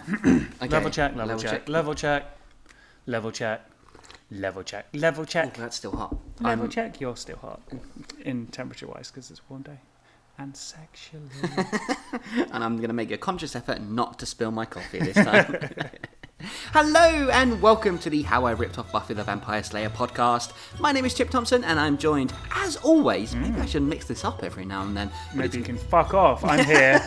Okay. Level check. Level check. Oh, that's still hot. Level check. You're still hot in temperature-wise because it's a warm day. And sexually. And I'm going to make a conscious effort not to spill my coffee this time. Hello and welcome to the How I Ripped Off Buffy the Vampire Slayer podcast. My name is Chip Thompson and I'm joined, as always, maybe I should mix this up every now and then. Maybe you can fuck off. I'm here.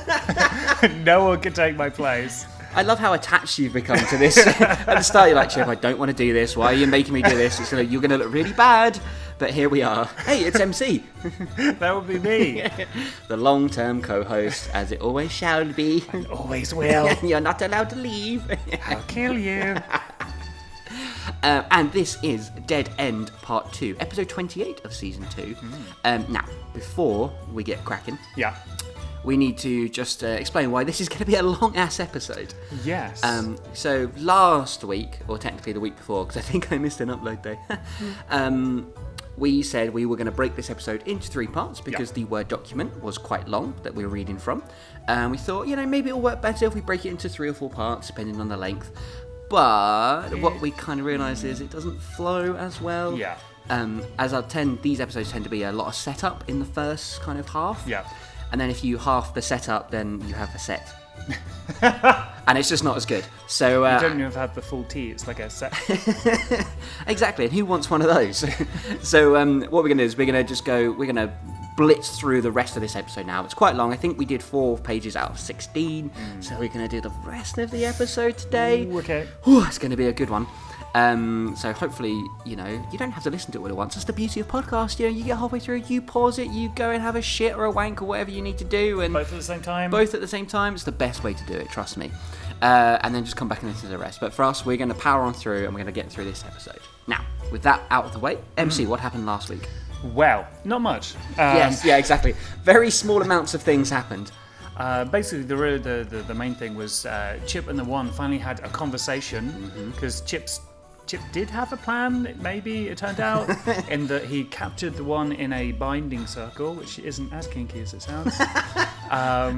No one can take my place. I love how attached you've become to this. At the start you're like, Chip, I don't want to do this. Why are you making me do this? It's you're going to look really bad. But here we are. Hey, it's MC. That would be me. The long-term co-host, as it always shall be. And always will. You're not allowed to leave. I'll kill you. And this is Dead End Part 2, Episode 28 of Season 2. Now, before we get cracking, we need to just explain why this is going to be a long-ass episode. Yes. So last week, or technically the week before, because I think I missed an upload day, we said we were going to break this episode into 3 parts because the Word document was quite long that we were reading from. We thought, maybe it'll work better if we break it into 3 or 4 parts, depending on the length. But what we kind of realised is it doesn't flow as well. Yeah. As these episodes tend to be a lot of setup in the first kind of half. Yeah. And then if you half the setup, then you have a set. And it's just not as good. So you don't even have the full tea. It's like a set. Exactly. And who wants one of those? So what we're going to do is we're going to blitz through the rest of this episode now. It's quite long. I think we did 4 pages out of 16. So we're going to do the rest of the episode today. Ooh, okay. It's going to be a good one. So hopefully, you don't have to listen to it all at once. That's the beauty of podcasts. You get halfway through, you pause it, you go and have a shit or a wank or whatever you need to do. And both at the same time? Both at the same time. It's the best way to do it, trust me. And then just come back and listen to the rest. But for us, we're going to power on through and we're going to get through this episode. Now, with that out of the way, MC, what happened last week? Well, not much. Yes, yeah, exactly. Very small amounts of things happened. Basically, the main thing was Chip and the One finally had a conversation because Chip did have a plan, maybe it turned out, in that he captured the One in a binding circle, which isn't as kinky as it sounds.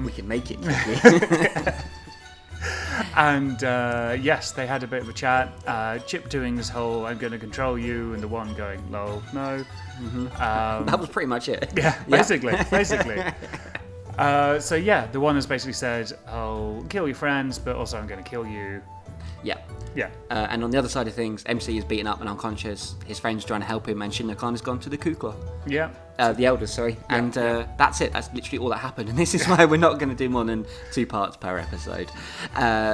We can make it kinky. And yes, they had a bit of a chat. Chip doing this whole "I'm going to control you," and the One going "lol, no." That was pretty much it. Yeah, basically. So yeah, the One has basically said, "I'll kill your friends, but also I'm going to kill you." Yeah. Yeah. And on the other side of things, MC is beaten up and unconscious. His friend's trying to help him, and Shinno-kan has gone to the Kukla. Yeah. The elders, sorry. Yeah. And that's it. That's literally all that happened. And this is why we're not going to do more than 2 parts per episode.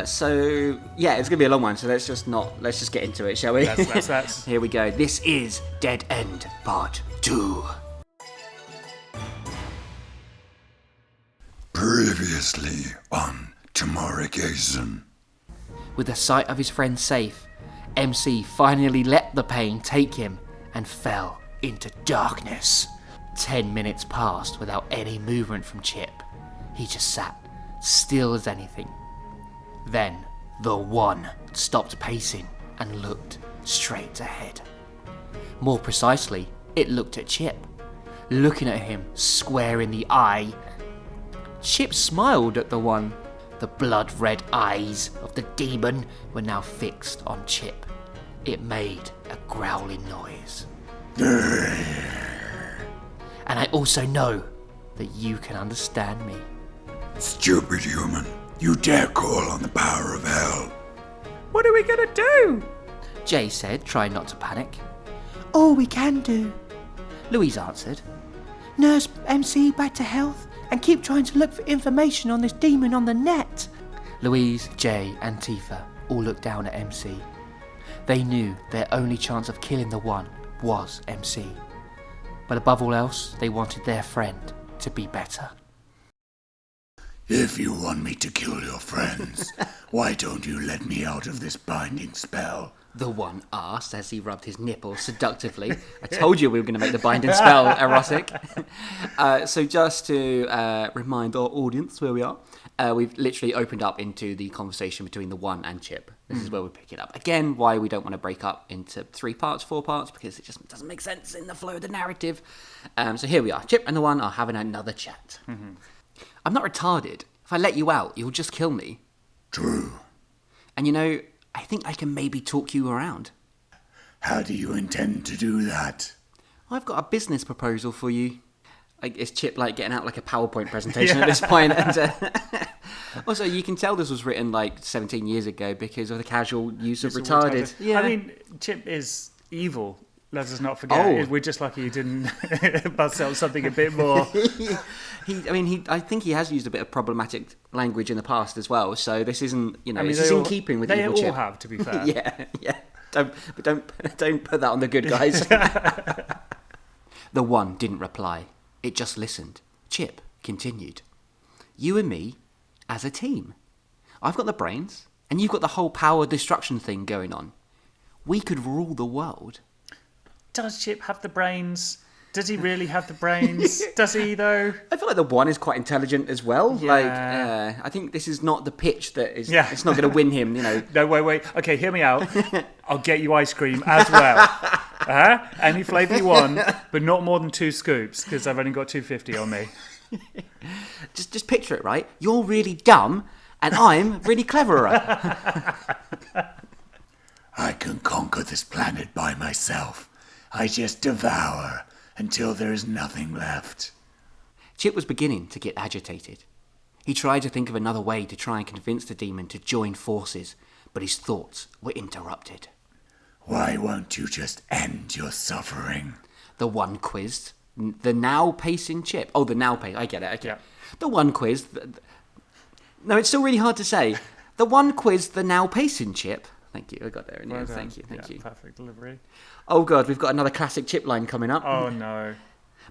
So yeah, it's going to be a long one. So let's just get into it, shall we? That's. Here we go. This is Dead End Part 2. Previously on Tomuarigassen. With the sight of his friend safe, MC finally let the pain take him and fell into darkness. 10 minutes passed without any movement from Chip. He just sat, still as anything. Then, the One stopped pacing and looked straight ahead. More precisely, it looked at Chip, looking at him square in the eye. Chip smiled at the One. The blood-red eyes of the demon were now fixed on Chip. It made a growling noise. And I also know that you can understand me. Stupid human, you dare call on the power of hell? What are we gonna do? Jay said, trying not to panic. All we can do, Louise answered. Nurse MC back to health and keep trying to look for information on this demon on the net. Louise, Jay and Tifa all looked down at MC. They knew their only chance of killing the One was MC. But above all else, they wanted their friend to be better. If you want me to kill your friends, why don't you let me out of this binding spell? The One asked as he rubbed his nipple seductively. I told you we were going to make the binding spell erotic. So just to remind our audience where we are, we've literally opened up into the conversation between the One and Chip. This is where we pick it up. Again, why we don't want to break up into 3 parts, 4 parts, because it just doesn't make sense in the flow of the narrative. So here we are. Chip and the One are having another chat. I'm not retarded. If I let you out, you'll just kill me. True. And I think I can maybe talk you around. How do you intend to do that? I've got a business proposal for you. It's Chip getting out a PowerPoint presentation at this point. And also, you can tell this was written 17 years ago because of the casual use of retarded. Yeah. I mean, Chip is evil. Let us not forget. We're just lucky he didn't bust out something a bit more. I think he has used a bit of problematic language in the past as well. So this isn't, this is in keeping with evil Chip. They all have, to be fair. yeah. Don't put that on the good guys. The one didn't reply. It just listened. Chip continued. You and me, as a team. I've got the brains, and you've got the whole power destruction thing going on. We could rule the world. Does Chip have the brains? Does he really have the brains? Does he, though? I feel like the one is quite intelligent as well. Yeah. I think this is not the pitch that is... Yeah. It's not going to win him, No, wait. Okay, hear me out. I'll get you ice cream as well. Any flavour you want, but not more than 2 scoops, because I've only got 250 on me. Just picture it, right? You're really dumb, and I'm really cleverer. I can conquer this planet by myself. I just devour until there is nothing left. Chip was beginning to get agitated. He tried to think of another way to try and convince the demon to join forces, but his thoughts were interrupted. Why won't you just end your suffering? The one quizzed. The now pacing Chip. Oh, the now pace. I get it. Okay. Yeah. The one quizzed. No, it's still really hard to say. The one quizzed the now pacing Chip. Thank you. I got there in the end. Thank you. Perfect delivery. Oh, God, we've got another classic Chip line coming up. Oh, no.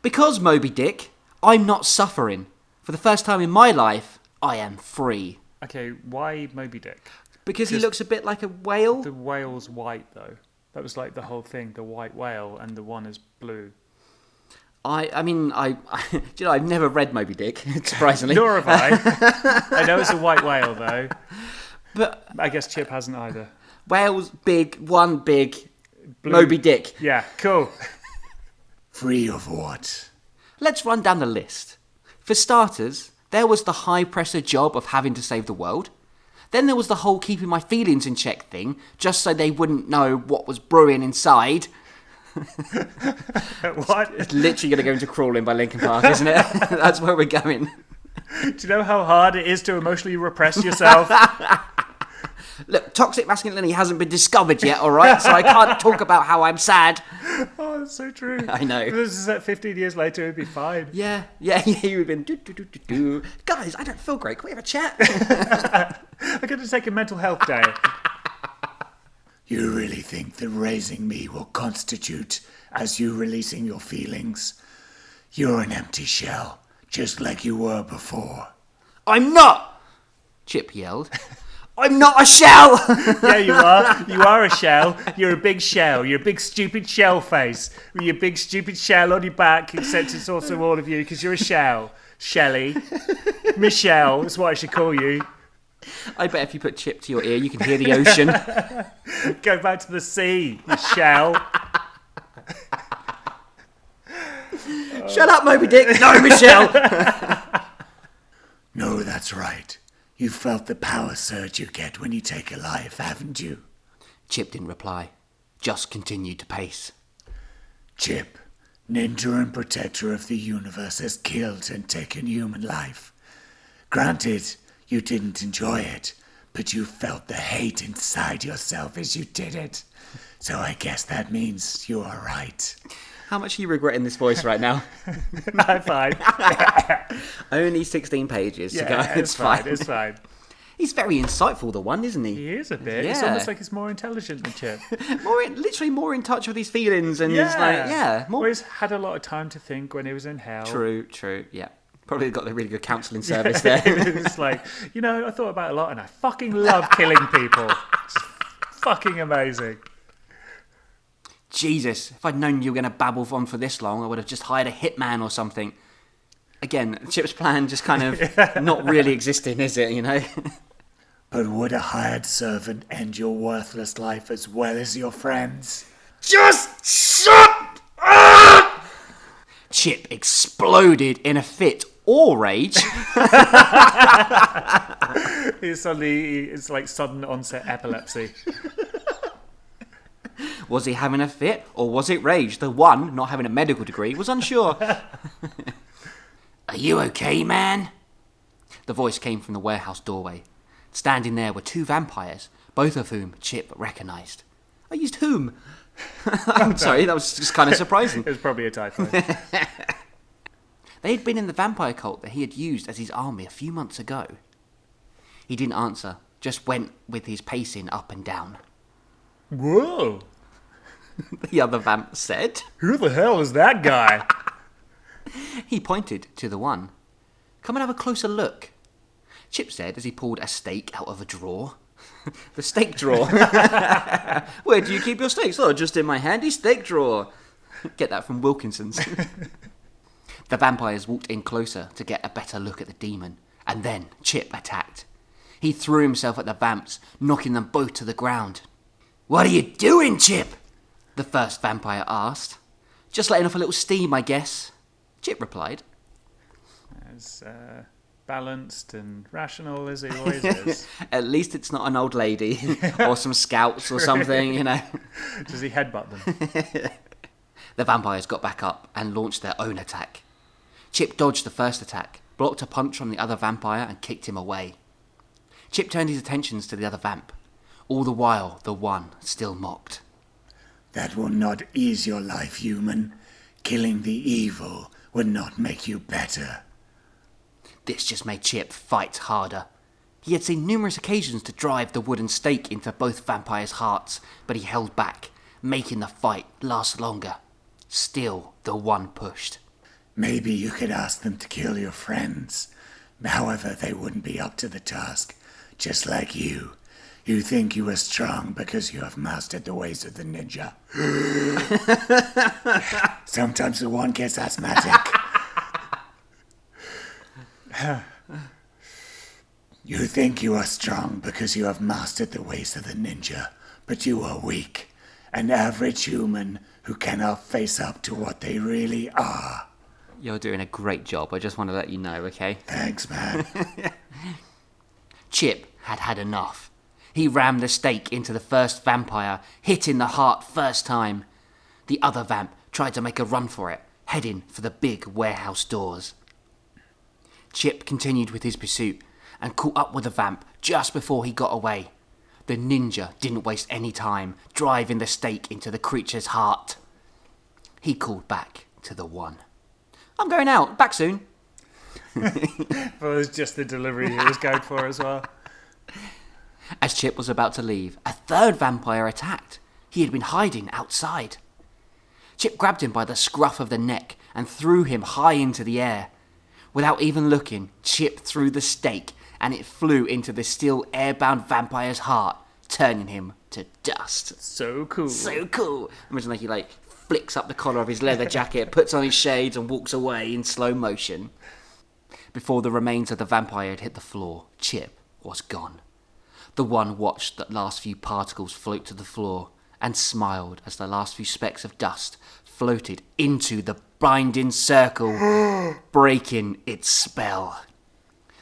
Because, Moby Dick, I'm not suffering. For the first time in my life, I am free. Okay, why Moby Dick? Because he looks a bit like a whale. The whale's white, though. That was the whole thing, the white whale, and the one is blue. I mean, I've never read Moby Dick, surprisingly. Nor have I. I know it's a white whale, though. But I guess Chip hasn't either. Whales, big, one big, blue. Moby Dick. Yeah, cool. Free of what? Let's run down the list. For starters, there was the high-pressure job of having to save the world. Then there was the whole keeping my feelings in check thing, just so they wouldn't know what was brewing inside. What? It's literally going to go into Crawling by Linkin Park, isn't it? That's where we're going. Do you know how hard it is to emotionally repress yourself? Look, toxic masculinity hasn't been discovered yet, alright? So I can't talk about how I'm sad. Oh, that's so true. I know. If this is 15 years later, it'd be fine. Yeah, you would have been... Guys, I don't feel great. Can we have a chat? I'm going to take a mental health day. You really think that raising me will constitute as you releasing your feelings? You're an empty shell, just like you were before. I'm not! Chip yelled. I'm not a shell! Yeah, you are. You are a shell. You're a big shell. You're a big stupid shell face. With your big stupid shell on your back, except it's also all of you, because you're a shell. Shelly. Michelle is what I should call you. I bet if you put Chip to your ear, you can hear the ocean. Go back to the sea, you shell. Shut up, Moby Dick! No, Michelle! No, that's right. You felt the power surge you get when you take a life, haven't you? Chip didn't reply, just continued to pace. Chip, Ninja and Protector of the Universe, has killed and taken human life. Granted, you didn't enjoy it, but you felt the hate inside yourself as you did it. So I guess that means you are right. How much are you regretting this voice right now? I'm fine. Only 16 pages to go. It's fine. It's fine. He's very insightful, the one, isn't he? He is a bit. Yeah. It's almost like he's more intelligent than Chip. Literally more in touch with his feelings, and more. Or he's had a lot of time to think when he was in hell. True. Yeah. Probably got a really good counselling service there. It's like, I thought about it a lot, and I fucking love killing people. It's fucking amazing. Jesus, if I'd known you were going to babble on for this long, I would have just hired a hitman or something. Again, Chip's plan just kind of not really existing, is it, But would a hired servant end your worthless life as well as your friends? Just shut up! Chip exploded in a fit or rage. It's like sudden onset epilepsy. Was he having a fit, or was it rage? The one, not having a medical degree, was unsure. Are you okay, man? The voice came from the warehouse doorway. Standing there were two vampires, both of whom Chip recognised. I used whom? I'm sorry, that was just kind of surprising. It was probably a typo. They had been in the vampire cult that he had used as his army a few months ago. He didn't answer, just went with his pacing up and down. Whoa! The other vamp said. Who the hell is that guy? He pointed to the one. Come and have a closer look. Chip said as he pulled a steak out of a drawer. The steak drawer. Where do you keep your steaks? Oh, just in my handy steak drawer. Get that from Wilkinson's. The vampires walked in closer to get a better look at the demon, and then Chip attacked. He threw himself at the vamps, knocking them both to the ground. What are you doing, Chip? The first vampire asked. Just letting off a little steam, I guess. Chip replied. As balanced and rational as he always is. At least it's not an old lady or some scouts or something, you know. Does he headbutt them? The vampires got back up and launched their own attack. Chip dodged the first attack, blocked a punch from the other vampire and kicked him away. Chip turned his attentions to the other vamp. All the while, the one still mocked. That will not ease your life, human. Killing the evil would not make you better. This just made Chip fight harder. He had seen numerous occasions to drive the wooden stake into both vampires' hearts, but he held back, making the fight last longer. Still, the one pushed. Maybe you could ask them to kill your friends. However, they wouldn't be up to the task. Just like you. You think you are strong because you have mastered the ways of the ninja. Sometimes the one gets asthmatic. You think you are strong because you have mastered the ways of the ninja, but you are weak. An average human who cannot face up to what they really are. You're doing a great job, I just want to let you know, okay? Thanks, man. Chip had had enough. He rammed the stake into the first vampire, hitting the heart first time. The other vamp tried to make a run for it, heading for the big warehouse doors. Chip continued with his pursuit and caught up with the vamp just before he got away. The ninja didn't waste any time driving the stake into the creature's heart. He called back to the one. I'm going out. Back soon. Well, it was just the delivery he was going for as well. As Chip was about to leave, a third vampire attacked. He had been hiding outside. Chip grabbed him by the scruff of the neck and threw him high into the air. Without even looking, Chip threw the stake and it flew into the still airbound vampire's heart, turning him to dust. So cool. So cool. Imagine he flicks up the collar of his leather jacket, puts on his shades and walks away in slow motion. Before the remains of the vampire had hit the floor, Chip was gone. The one watched the last few particles float to the floor and smiled as the last few specks of dust floated into the binding circle, breaking its spell.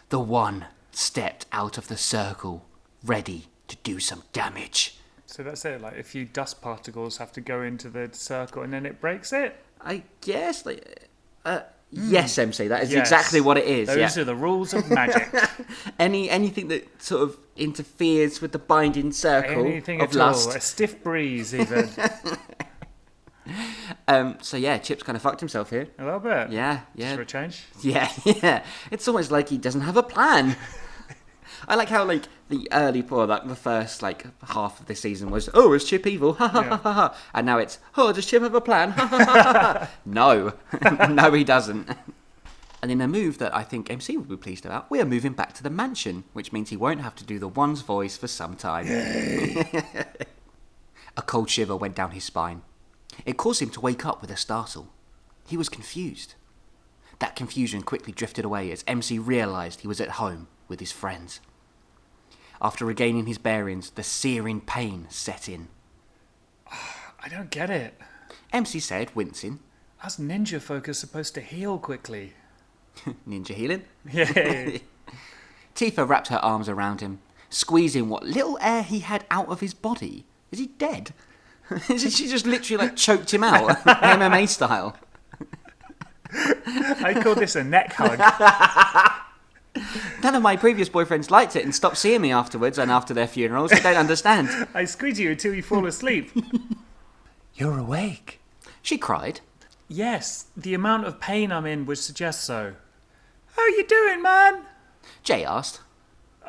The one stepped out of the circle, ready to do some damage. So that's it, like a few dust particles have to go into the circle and then it breaks it? I guess, yes, MC, that is Yes. exactly what it is. Those are the rules of magic. Anything that sort of interferes with the binding circle Anything of at lust. all. A stiff breeze, even. So yeah, Chip's kind of fucked himself here. A little bit. Yeah. Just for a change. Yeah. It's almost like he doesn't have a plan. I like how the early part, the first half of the season was, oh, is Chip evil? Ha ha ha ha. And now it's, oh, does Chip have a plan? Ha ha ha ha. No, no, he doesn't. And in a move that I think MC will be pleased about, we are moving back to the mansion, which means he won't have to do the one's voice for some time. A cold shiver went down his spine. It caused him to wake up with a startle. He was confused. That confusion quickly drifted away as MC realised he was at home with his friends. After regaining his bearings, the searing pain set in. I don't get it. MC said, wincing. Us ninja folk are supposed to heal quickly. Ninja healing. Yeah. Tifa wrapped her arms around him, squeezing what little air he had out of his body. Is he dead? She just literally like choked him out, MMA style. I call this a neck hug. None of my previous boyfriends liked it and stopped seeing me afterwards and after their funerals. I don't understand. I squeeze you until you fall asleep. You're awake. She cried. Yes, the amount of pain I'm in would suggest so. How you doing, man? Jay asked.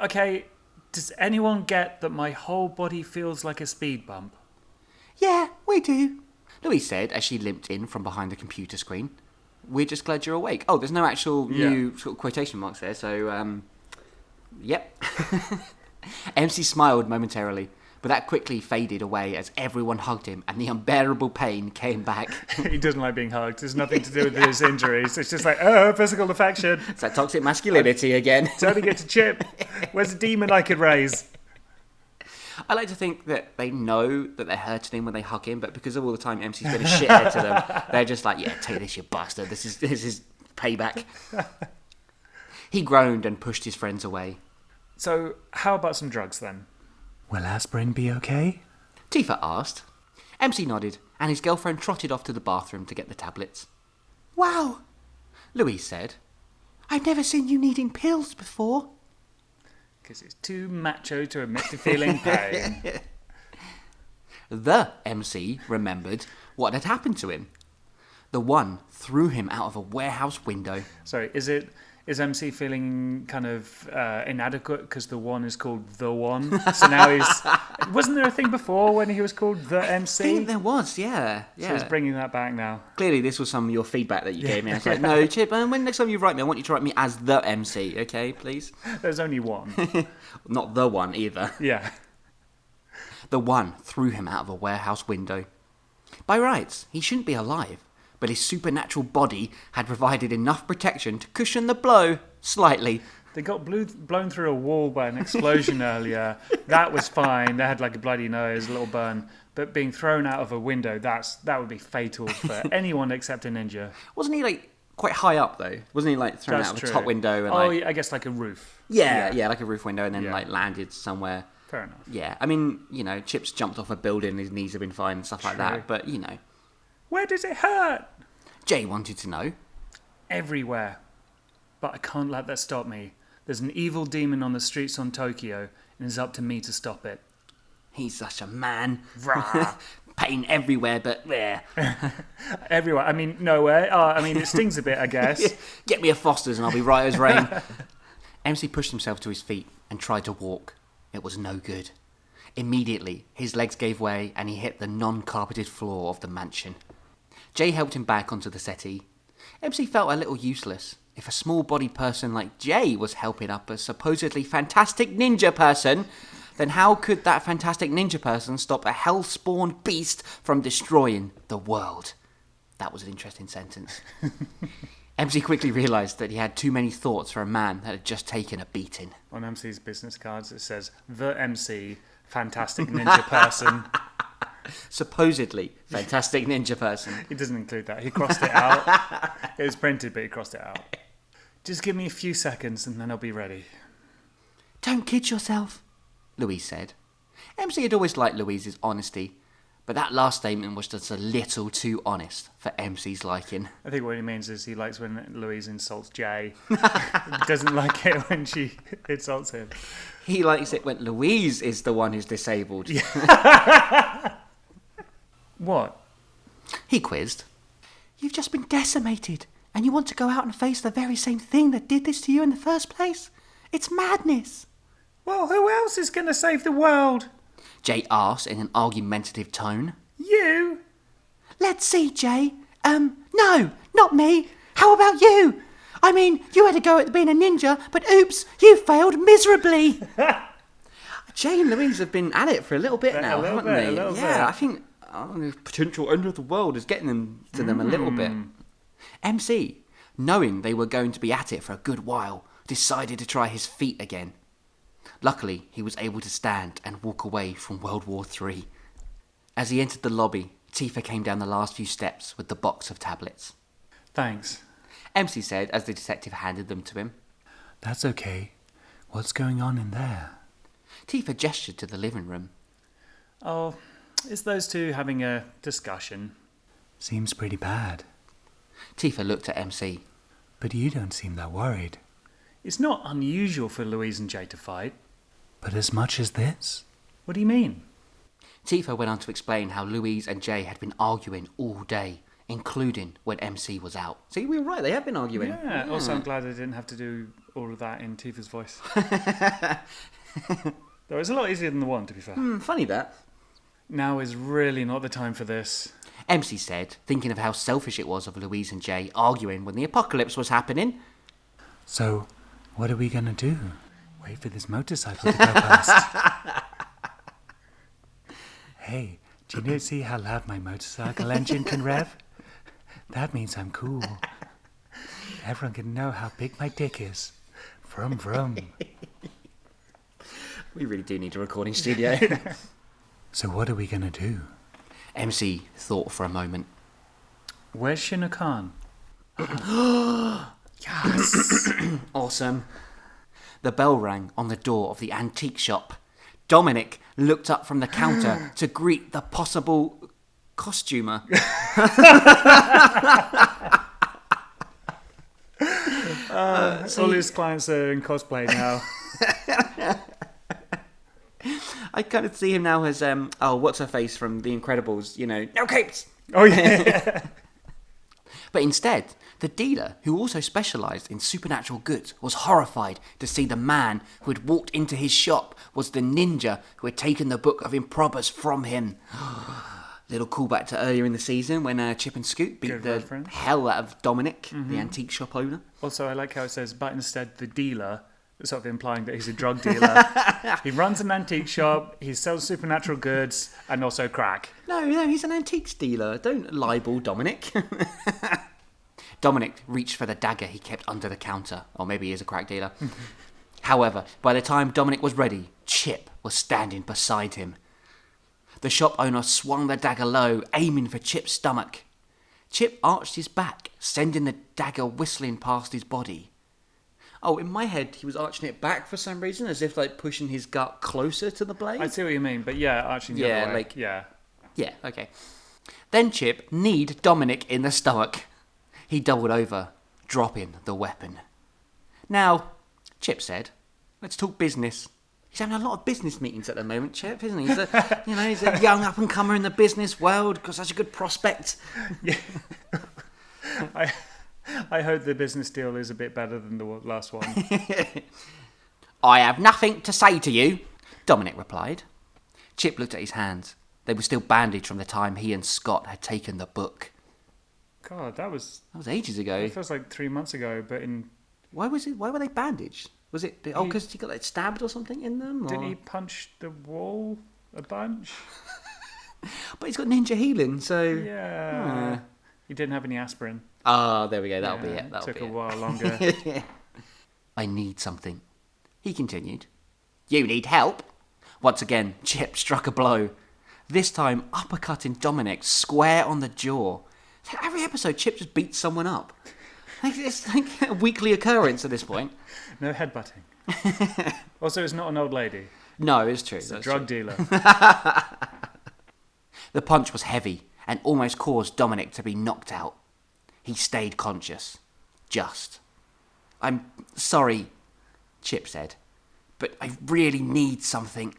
Okay, does anyone get that my whole body feels like a speed bump? Yeah, we do, Louise said as she limped in from behind the computer screen. We're just glad you're awake. Oh, there's no actual new sort of quotation marks there, so, yep. MC smiled momentarily, but that quickly faded away as everyone hugged him and the unbearable pain came back. He doesn't like being hugged. It's nothing to do with his injuries. It's just like, oh, physical affection. It's that toxic masculinity again. Turning it to Chip. Where's the demon I could raise? I like to think that they know that they're hurting him when they hug him, but because of all the time MC's been a shithead to them, they're just like, yeah, take this, you bastard. This is payback. He groaned and pushed his friends away. So, how about some drugs then? Will aspirin be okay? Tifa asked. MC nodded, and his girlfriend trotted off to the bathroom to get the tablets. Wow, Louise said. I've never seen you needing pills before. Because it's too macho to admit to feeling pain. The MC remembered what had happened to him. The one threw him out of a warehouse window. Sorry, is MC feeling kind of inadequate because the one is called the one? So now wasn't there a thing before when he was called the MC? I think there was, yeah. So he's bringing that back now. Clearly this was some of your feedback that you gave me. I was like, no, Chip, when next time you write me, I want you to write me as the MC, okay, please? There's only one. Not the one either. Yeah. The one threw him out of a warehouse window. By rights, he shouldn't be alive, but his supernatural body had provided enough protection to cushion the blow slightly. They got blown through a wall by an explosion earlier. That was fine. They had like a bloody nose, a little burn. But being thrown out of a window, that would be fatal for anyone except a ninja. Wasn't he like quite high up though? Wasn't he like thrown out of a top window? And, I guess like a roof. Yeah, like a roof window and then like landed somewhere. Fair enough. Yeah, I mean, Chip's jumped off a building, his knees have been fine and stuff like that, but Where does it hurt? Jay wanted to know. Everywhere. But I can't let that stop me. There's an evil demon on the streets on Tokyo, and it's up to me to stop it. He's such a man. Pain everywhere, but there. Everywhere. I mean, nowhere. It stings a bit, I guess. Get me a Foster's and I'll be right as rain. MC pushed himself to his feet and tried to walk. It was no good. Immediately, his legs gave way and he hit the non-carpeted floor of the mansion. Jay helped him back onto the settee. MC felt a little useless. If a small-bodied person like Jay was helping up a supposedly fantastic ninja person, then how could that fantastic ninja person stop a hell-spawned beast from destroying the world? That was an interesting sentence. MC quickly realised that he had too many thoughts for a man that had just taken a beating. On MC's business cards it says, the MC, fantastic ninja person. Supposedly fantastic ninja person. He doesn't include that. He crossed it out. It was printed, but he crossed it out. Just give me a few seconds and then I'll be ready. Don't kid yourself, Louise said. MC had always liked Louise's honesty, but that last statement was just a little too honest for MC's liking. I think what he means is he likes when Louise insults Jay. He doesn't like it when she insults him. He likes it when Louise is the one who's disabled. What? He quizzed. You've just been decimated, and you want to go out and face the very same thing that did this to you in the first place? It's madness. Well, who else is going to save the world? Jay asked in an argumentative tone. You? Let's see, Jay. No, not me. How about you? I mean, you had a go at being a ninja, but oops, you failed miserably. Jay and Louise have been at it for a little bit now, haven't they? A little bit. I think the potential end of the world is getting them to them a little bit. MC, knowing they were going to be at it for a good while, decided to try his feet again. Luckily, he was able to stand and walk away from World War III. As he entered the lobby, Tifa came down the last few steps with the box of tablets. Thanks. MC said as the detective handed them to him. That's okay. What's going on in there? Tifa gestured to the living room. Oh, it's those two having a discussion. Seems pretty bad. Tifa looked at MC. But you don't seem that worried. It's not unusual for Louise and Jay to fight. But as much as this? What do you mean? Tifa went on to explain how Louise and Jay had been arguing all day, including when MC was out. See, we were right, they have been arguing. Yeah, also I'm glad I didn't have to do all of that in Tifa's voice. Though it's a lot easier than the one, to be fair. Funny that. Now is really not the time for this. MC said, thinking of how selfish it was of Louise and Jay arguing when the apocalypse was happening. So, what are we gonna do? Wait for this motorcycle to go past. Hey, do you see how loud my motorcycle engine can rev? That means I'm cool. Everyone can know how big my dick is. Vroom vroom. We really do need a recording studio. So what are we gonna do? MC thought for a moment. Where's Shina Khan? Yes! Awesome. The bell rang on the door of the antique shop. Dominic looked up from the counter to greet the possible costumer. All his clients are in cosplay now. I kind of see him now as, what's her face from The Incredibles, no capes! Oh, yeah. But instead, the dealer, who also specialised in supernatural goods, was horrified to see the man who had walked into his shop was the ninja who had taken the Book of Improbers from him. Little callback to earlier in the season when Chip and Scoot beat Good the reference. hell out of Dominic, the antique shop owner. Also, I like how it says, but instead the dealer, sort of implying that he's a drug dealer. He runs an antique shop, he sells supernatural goods, and also crack. No, he's an antiques dealer. Don't libel Dominic. Dominic reached for the dagger he kept under the counter. Or maybe he is a crack dealer. However, by the time Dominic was ready, Chip was standing beside him. The shop owner swung the dagger low, aiming for Chip's stomach. Chip arched his back, sending the dagger whistling past his body. Oh, in my head, he was arching it back for some reason, as if pushing his gut closer to the blade. I see what you mean, but yeah, arching the other way. Yeah, okay. Then Chip kneed Dominic in the stomach. He doubled over, dropping the weapon. Now, Chip said, let's talk business. He's having a lot of business meetings at the moment, Chip, isn't he? He's he's a young up-and-comer in the business world, got such a good prospect. Yeah. I hope the business deal is a bit better than the last one. I have nothing to say to you, Dominic replied. Chip looked at his hands. They were still bandaged from the time he and Scott had taken the book. God, that was ages ago. It feels like 3 months ago, but Why were they bandaged? Was it... because he got stabbed or something in them? Didn't he punch the wall a bunch? But he's got ninja healing, so... Yeah. He didn't have any aspirin. There we go. That'll be it. Took a while longer. I need something. He continued. You need help? Once again, Chip struck a blow. This time, uppercutting Dominic square on the jaw. Every episode, Chip just beats someone up. It's like a weekly occurrence at this point. No headbutting. Also, it's not an old lady. No, it's true. It's a drug dealer. The punch was heavy and almost caused Dominic to be knocked out. He stayed conscious. Just. I'm sorry, Chip said, but I really need something.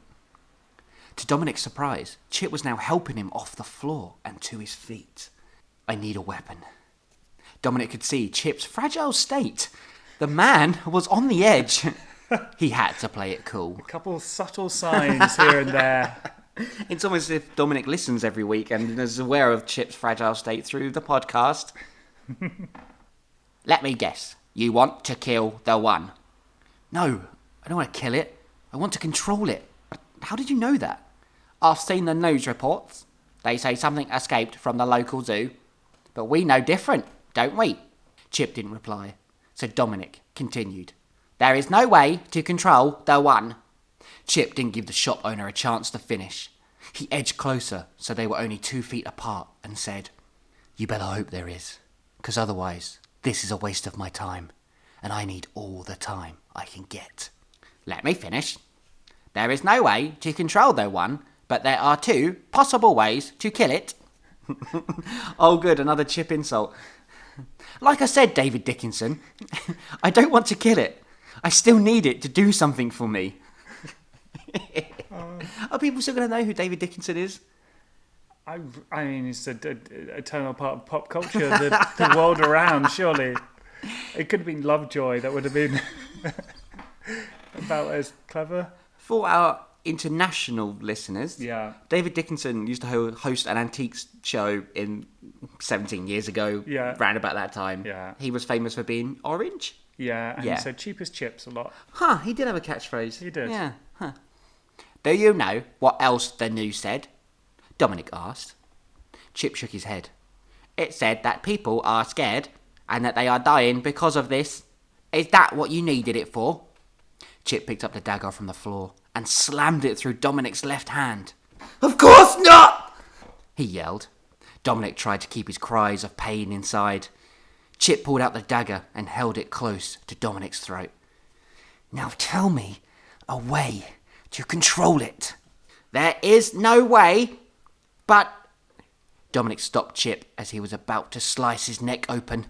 To Dominic's surprise, Chip was now helping him off the floor and to his feet. I need a weapon. Dominic could see Chip's fragile state. The man was on the edge. He had to play it cool. A couple subtle signs here and there. It's almost as if Dominic listens every week and is aware of Chip's fragile state through the podcast. Let me guess. You want to kill the one? No, I don't want to kill it. I want to control it. How did you know that? I've seen the news reports. They say something escaped from the local zoo. But we know different, don't we? Chip didn't reply. So Dominic continued. There is no way to control the one. Chip didn't give the shop owner a chance to finish. He edged closer so they were only 2 feet apart and said, You better hope there is, because otherwise This is a waste of my time, and I need all the time I can get. Let me finish. There is no way to control the one, but there are 2 possible ways to kill it. Oh good, another Chip insult. Like I said, David Dickinson, I don't want to kill it. I still need it to do something for me. Are people still going to know who David Dickinson is? I mean, it's an eternal part of pop culture, the world around, surely. It could have been Lovejoy, that would have been about as clever. For our international listeners, Yeah. David Dickinson used to host an antiques show in 17 years ago, Yeah. round about that time. Yeah. He was famous for being orange. Yeah, and Yeah. he said cheap as chips a lot. Huh, he did have a catchphrase. He did. Yeah, huh. Do you know what else the news said? Dominic asked. Chip shook his head. It said that people are scared and that they are dying because of this. Is that what you needed it for? Chip picked up the dagger from the floor and slammed it through Dominic's left hand. Of course not! He yelled. Dominic tried to keep his cries of pain inside. Chip pulled out the dagger and held it close to Dominic's throat. Now tell me a way to control it. There is no way, but... Dominic stopped Chip as he was about to slice his neck open.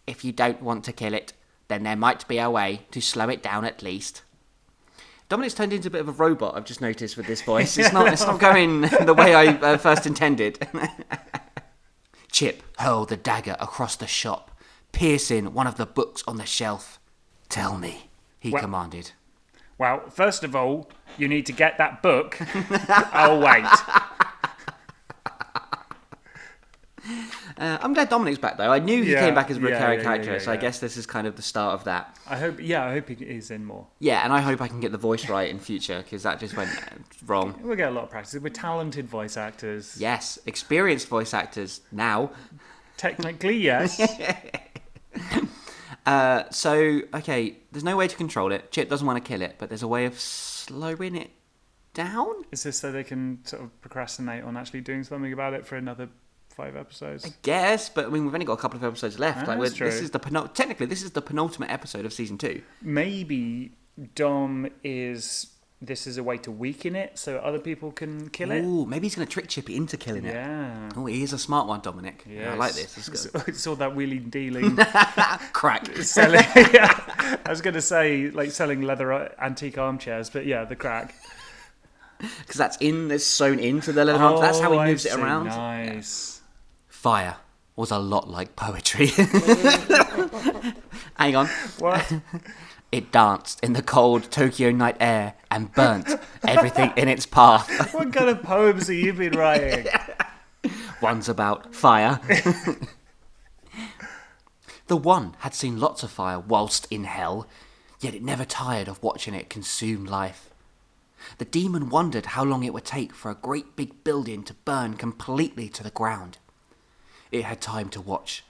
If you don't want to kill it, then there might be a way to slow it down at least. Dominic's turned into a bit of a robot, I've just noticed, with this voice. It's not going the way I first intended. Chip hurled the dagger across the shop, piercing one of the books on the shelf. Tell me, he commanded. Well, first of all, you need to get that book. Oh, wait. I'm glad Dominic's back, though. I knew he came back as a recurring character, yeah, so I guess this is kind of the start of that. I hope he is in more. Yeah, and I hope I can get the voice right in future, because that just went wrong. We'll get a lot of practice. We're talented voice actors. Yes, experienced voice actors now. Technically, yes. Okay, there's no way to control it. Chip doesn't want to kill it, but there's a way of slowing it down? Is this so they can sort of procrastinate on actually doing something about it for another 5 episodes? I guess, but I mean, we've only got a couple of episodes left. That's true. Technically, this is the penultimate episode of season 2. Maybe this is a way to weaken it so other people can kill it. Ooh, maybe he's going to trick Chippy into killing it. Yeah. Oh, he is a smart one, Dominic. Yes. I like this. It's good. It's all that wheeling dealing. Crack. Selling. Yeah. I was going to say like selling leather antique armchairs, but yeah, the crack. Because it's sewn into the leather arms. That's how he moves it around. Nice. Fire was a lot like poetry. Hang on. What? It danced in the cold Tokyo night air and burnt everything in its path. What kind of poems have you been writing? One's about fire. The one had seen lots of fire whilst in hell, yet it never tired of watching it consume life. The demon wondered how long it would take for a great big building to burn completely to the ground. It had time to watch.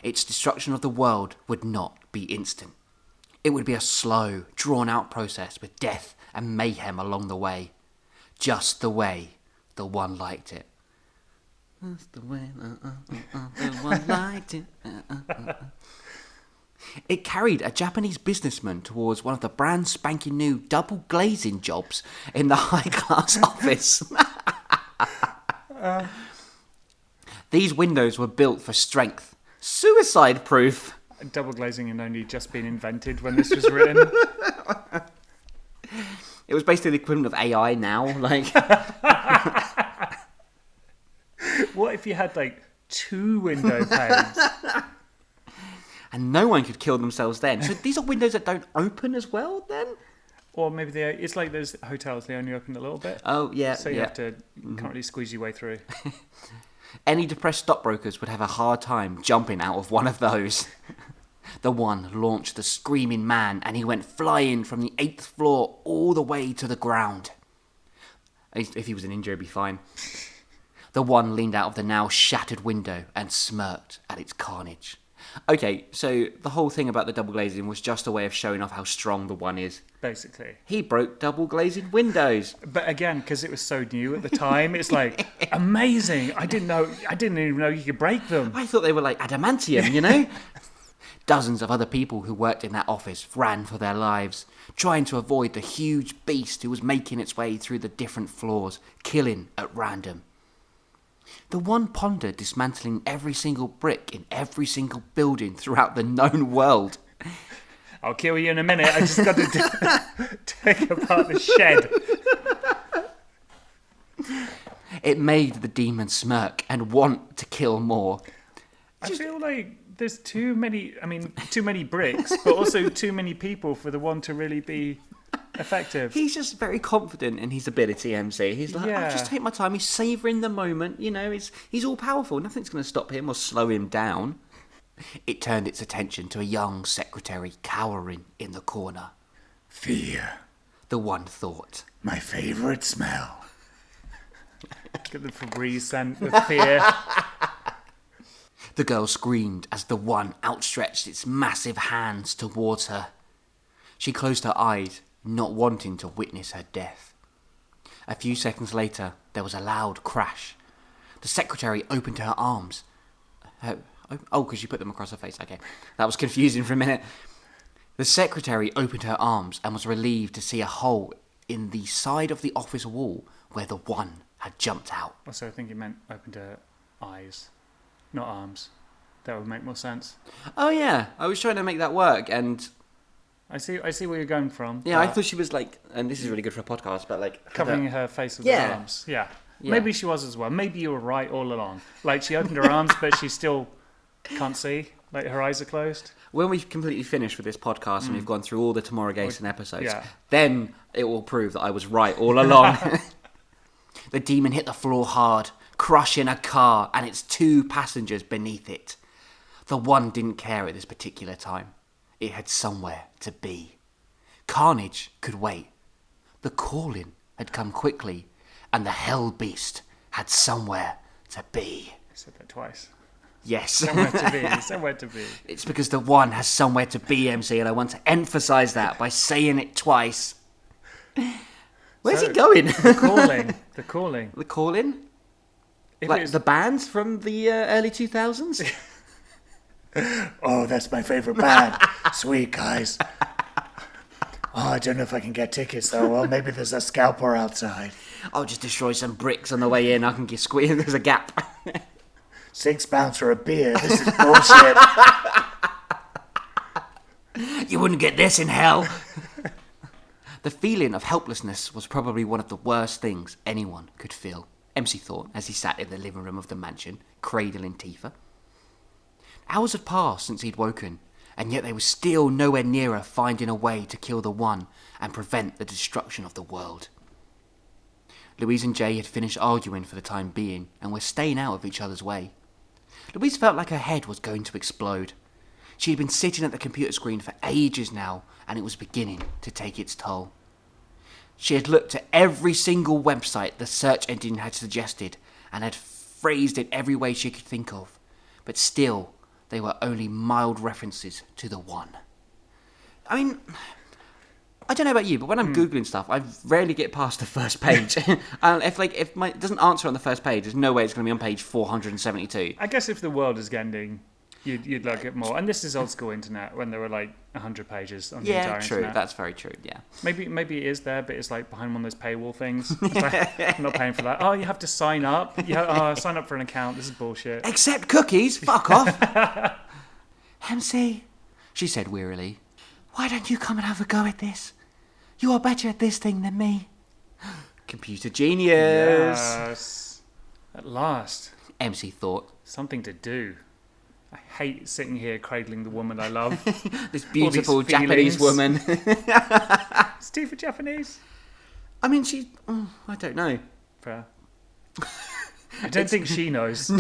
Its destruction of the world would not be instant. It would be a slow, drawn-out process with death and mayhem along the way. Just the way the one liked it. Just the way the one liked it. It carried a Japanese businessman towards one of the brand spanking new double glazing jobs in the high-class office. These windows were built for strength, suicide-proof. Double glazing had only just been invented when this was written. It was basically the equivalent of AI now. What if you had like 2 window panes? And no one could kill themselves then. So these are windows that don't open as well then? Or maybe it's like those hotels, they only open a little bit. Oh, yeah. So you have to, can't really squeeze your way through. Any depressed stockbrokers would have a hard time jumping out of one of those. The one launched the screaming man and he went flying from the 8th floor all the way to the ground. If he was an injury, it'd be fine. The one leaned out of the now shattered window and smirked at its carnage. Okay, so the whole thing about the double glazing was just a way of showing off how strong the one is. Basically. He broke double glazing windows. But again, because it was so new at the time, it's like, amazing. I didn't even know you could break them. I thought they were like adamantium, you know? Dozens of other people who worked in that office ran for their lives, trying to avoid the huge beast who was making its way through the different floors, killing at random. The one pondered dismantling every single brick in every single building throughout the known world. I'll kill you in a minute. I just got to take apart the shed. It made the demon smirk and want to kill more. I feel like there's too many bricks, but also too many people for the one to really be effective. He's just very confident in his ability, MC. He's like, Yeah. I'll just take my time. He's savouring the moment. You know, he's all powerful. Nothing's going to stop him or slow him down. It turned its attention to a young secretary cowering in the corner. Fear, The one thought. my favourite smell. Get the Febreze scent with fear. The girl screamed as the one outstretched its massive hands towards her. She closed her eyes, not wanting to witness her death. A few seconds later, there was a loud crash. The secretary opened her arms. Because she put them across her face. Okay, that was confusing for a minute. The secretary opened her arms and was relieved to see a hole in the side of the office wall where the one had jumped out. Also, I think it meant opened her eyes, not arms. That would make more sense. Oh yeah, I was trying to make that work, and I see where you're going from. yeah, I thought she was like, and this is really good for a podcast, but like covering her face with Yeah. her arms. Yeah. Yeah. Maybe she was as well. Maybe you were right all along. Like, she opened her arms, but she still can't see. Like, her eyes are closed. When we've completely finished with this podcast and we've gone through all the Tomuarigassen episodes, yeah. then it will prove that I was right all along. The demon hit the floor hard, crushing a car and its 2 passengers beneath it. The one didn't care at this particular time. It had somewhere to be. Carnage could wait. The calling had come quickly, and the hell beast had somewhere to be. I said that twice. Yes. Somewhere to be. Somewhere to be. It's because the one has somewhere to be, MC, and I want to emphasise that by saying it twice. Where's he going? The calling. The calling. The calling? If Like it's, the bands from the early 2000s? Oh, that's my favourite band. Sweet, guys. Oh, I don't know if I can get tickets, though. Well, maybe there's a scalper outside. I'll just destroy some bricks on the way in. I can get squeezed. There's a gap. £6 for a beer. This is bullshit. You wouldn't get this in hell. The feeling of helplessness was probably one of the worst things anyone could feel, MC thought as he sat in the living room of the mansion, cradling Tifa. Hours had passed since he'd woken, and yet they were still nowhere nearer finding a way to kill the one and prevent the destruction of the world. Louise and Jay had finished arguing for the time being and were staying out of each other's way. Louise felt like her head was going to explode. She had been sitting at the computer screen for ages now, and it was beginning to take its toll. She had looked at every single website the search engine had suggested and had phrased it every way she could think of, but still they were only mild references to the one. I mean, I don't know about you, but when I'm Googling stuff, I rarely get past the first page. If it doesn't answer on the first page, there's no way it's going to be on page 472. I guess if the world is ending, you'd like it more. And this is old school internet when there were like 100 pages on the Yeah, entire true. internet. That's very true, yeah. Maybe it is there, but it's like behind one of those paywall things. It's like, I'm not paying for that. Oh, you have to sign up. Sign up for an account. This is bullshit. Accept cookies? Fuck off. MC, she said wearily, why don't you come and have a go at this? You are better at this thing than me. Computer genius. Yes. At last. MC thought. Something to do. I hate sitting here cradling the woman I love. This beautiful All these Japanese feelings. woman. Is Tifa Japanese? I mean, I don't know. Fair. I don't think she knows.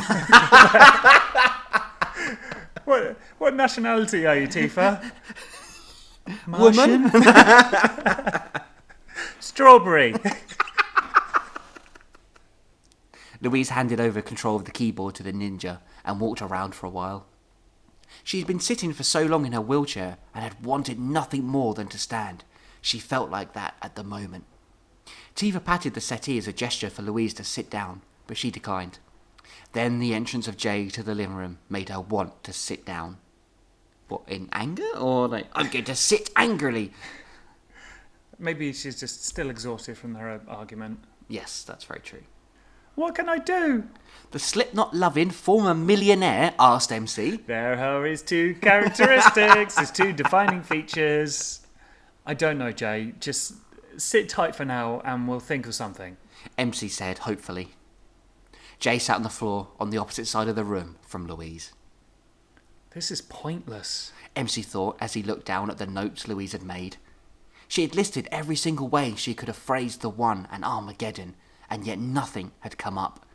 What nationality are you, Tifa? Woman? Strawberry. Louise handed over control of the keyboard to the ninja and walked around for a while. She'd been sitting for so long in her wheelchair and had wanted nothing more than to stand. She felt like that at the moment. Tifa patted the settee as a gesture for Louise to sit down, but she declined. Then the entrance of Jay to the living room made her want to sit down. What, in anger? Or like, I'm going to sit angrily? Maybe she's just still exhausted from her argument. Yes, that's very true. What can I do? The Slipknot-loving former millionaire asked MC. There are his two characteristics, his two defining features. I don't know, Jay. Just sit tight for now and we'll think of something. MC said, hopefully. Jay sat on the floor on the opposite side of the room from Louise. This is pointless. MC thought as he looked down at the notes Louise had made. She had listed every single way she could have phrased the one and Armageddon, and yet nothing had come up.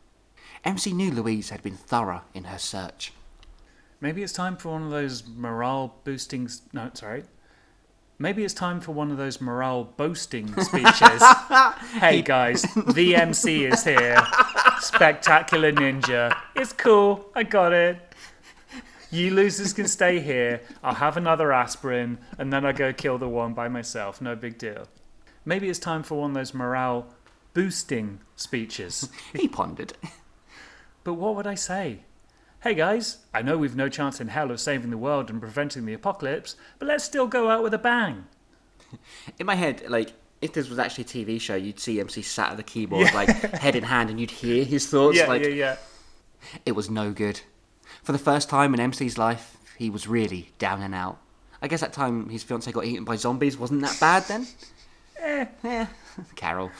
MC knew Louise had been thorough in her search. Maybe it's time for one of those morale-boosting... No, sorry. Maybe it's time for one of those morale-boasting speeches. Hey guys, the MC is here. Spectacular Ninja. It's cool, I got it. You losers can stay here. I'll have another aspirin, and then I'll go kill the one by myself. No big deal. Maybe it's time for one of those morale-boosting speeches. He pondered. But what would I say? Hey guys, I know we've no chance in hell of saving the world and preventing the apocalypse, but let's still go out with a bang. In my head, like, if this was actually a TV show, you'd see MC sat at the keyboard, like, head in hand, and you'd hear his thoughts. Yeah. It was no good. For the first time in MC's life, he was really down and out. I guess that time his fiancée got eaten by zombies wasn't that bad then? Yeah. Carol.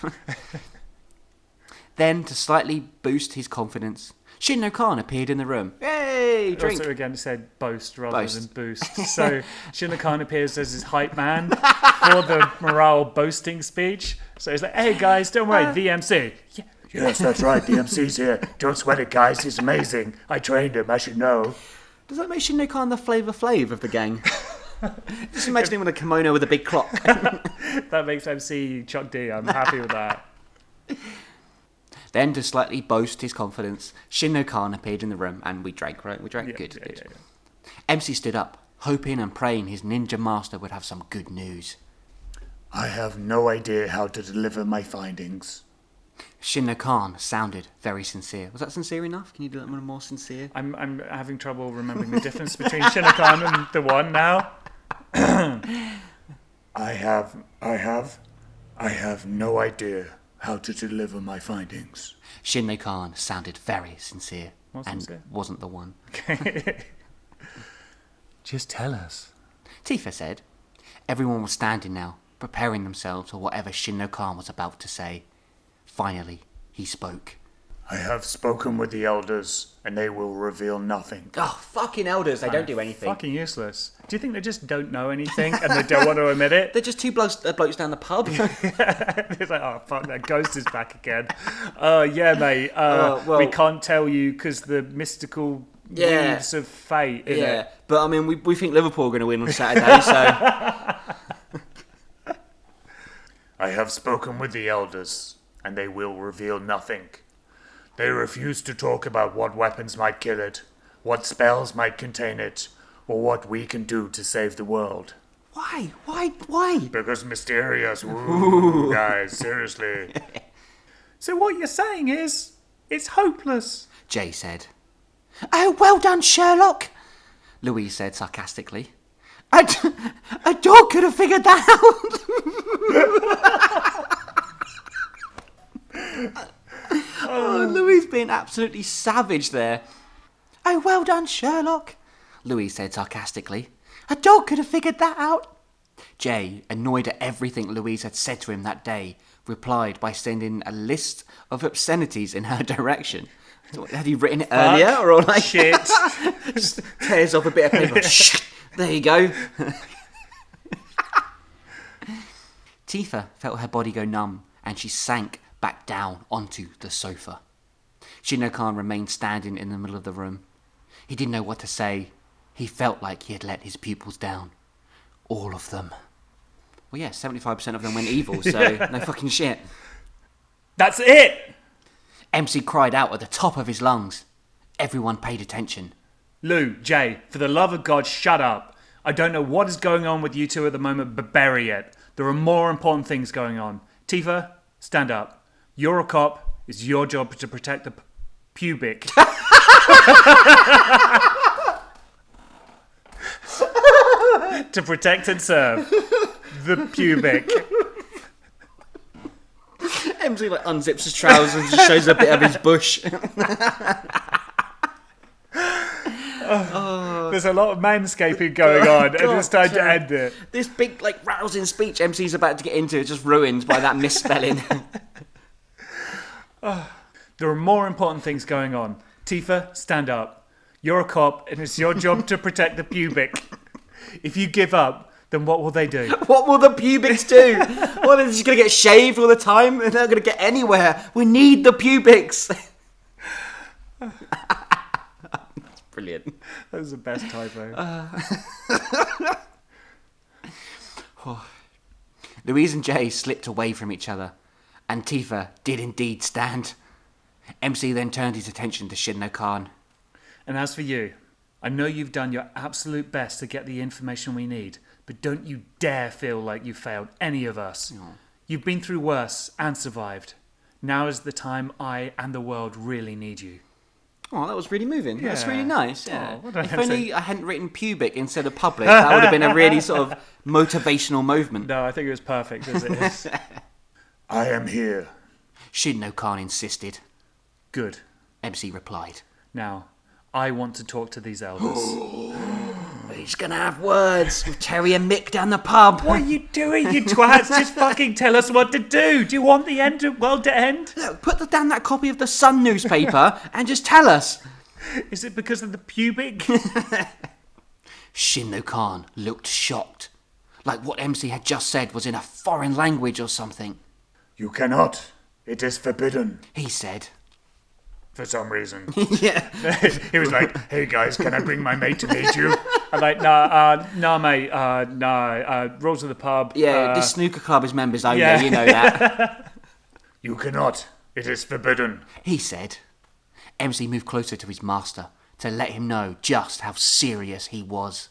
Then, to slightly boost his confidence, Shin no Khan appeared in the room. Yay! Drink! Also, again, it said boast rather Boast. than boost. So, Shin no Khan appears as his hype man for the morale boasting speech. So he's like, hey guys, don't worry, the MC. Yeah. Yes, that's right. The MC's here. Don't sweat it, guys. He's amazing. I trained him. I should know. Does that make Shin no Khan the Flavor Flav of the gang? Just imagine him with a kimono with a big clock. That makes MC Chuck D. I'm happy with that. Then, to slightly boast his confidence, Shin no Khan appeared in the room, and we drank, right? We drank? Yeah, Good. yeah. MC stood up, hoping and praying his ninja master would have some good news. I have no idea how to deliver my findings. Shin no Khan sounded very sincere. Was that sincere enough? Can you do that more sincere? I'm having trouble remembering the difference between Shin no Khan and the one now. I have no idea how to deliver my findings. Shin no Khan sounded very sincere, What's and sincere? wasn't the one. Just tell us. Tifa said. Everyone was standing now, preparing themselves for whatever Shin no Khan was about to say. Finally, he spoke. I have spoken with the elders, and they will reveal nothing. Oh, fucking elders, they don't do anything. Fucking useless. Do you think they just don't know anything and they don't want to admit it? They're just two blokes down the pub. It's like, oh fuck, that ghost is back again. Yeah, mate. Well, we can't tell you because the mystical weaves of fate. Yeah, It? but I mean, we think Liverpool are going to win on Saturday, so... I have spoken with the elders, and they will reveal nothing. They refuse to talk about what weapons might kill it, what spells might contain it, or what we can do to save the world. Why? Because mysterious. Ooh, guys, seriously. So what you're saying is, it's hopeless. Jay said. Oh, well done, Sherlock, Louise said sarcastically. A dog could have figured that out. Oh, Louise being absolutely savage there. Oh, well done, Sherlock, Louise said sarcastically. A dog could have figured that out. Jay, annoyed at everything Louise had said to him that day, replied by sending a list of obscenities in her direction. Had you written it earlier? Or like shit. Just tears off a bit of paper. There you go. Tifa felt her body go numb, and she sank back down onto the sofa. Shin no Khan remained standing in the middle of the room. He didn't know what to say. He felt like he had let his pupils down. All of them. Well, yeah, 75% of them went evil, so no fucking shit. That's it! MC cried out at the top of his lungs. Everyone paid attention. Lou, Jay, for the love of God, shut up. I don't know what is going on with you two at the moment, but bury it. There are more important things going on. Tifa, stand up. You're a cop. It's your job to protect the pubic. to protect and serve the pubic. MC like unzips his trousers and just shows a bit of his bush. There's a lot of manscaping going on, and it's time to end it. This big, like, rousing speech MC's about to get into is just ruined by that misspelling. There are more important things going on. Tifa, stand up. You're a cop, and it's your job to protect the pubic. If you give up, then what will they do? What will the pubics do? Well, they're just going to get shaved all the time? They're not going to get anywhere. We need the pubics. That's brilliant. That was the best typo. Louise and Jay slipped away from each other, and Tifa did indeed stand. MC then turned his attention to Shin no Khan. And as for you, I know you've done your absolute best to get the information we need, but don't you dare feel like you failed any of us. Oh. You've been through worse and survived. Now is the time I and the world really need you. Oh, that was really moving. That's Yeah. really nice. Yeah. Oh, what did I If have to only I hadn't written pubic instead of public, that would have been a really sort of motivational movement. No, I think it was perfect as it is. I am here. Shin no Khan insisted. Good. MC replied. Now, I want to talk to these elders. He's gonna have words with Terry and Mick down the pub. What are you doing, you twats? Just fucking tell us what to do. Do you want the world to end? Look, put down that copy of the Sun newspaper and just tell us. Is it because of the pubic? Shin no Khan looked shocked, like what MC had just said was in a foreign language or something. You cannot. It is forbidden. He said. For some reason. Yeah. He was like, hey guys, can I bring my mate to meet you? I'm like, nah, mate, rules of the pub. Yeah, this snooker club is members only, yeah. you know that. You cannot. It is forbidden. He said. MC moved closer to his master to let him know just how serious he was.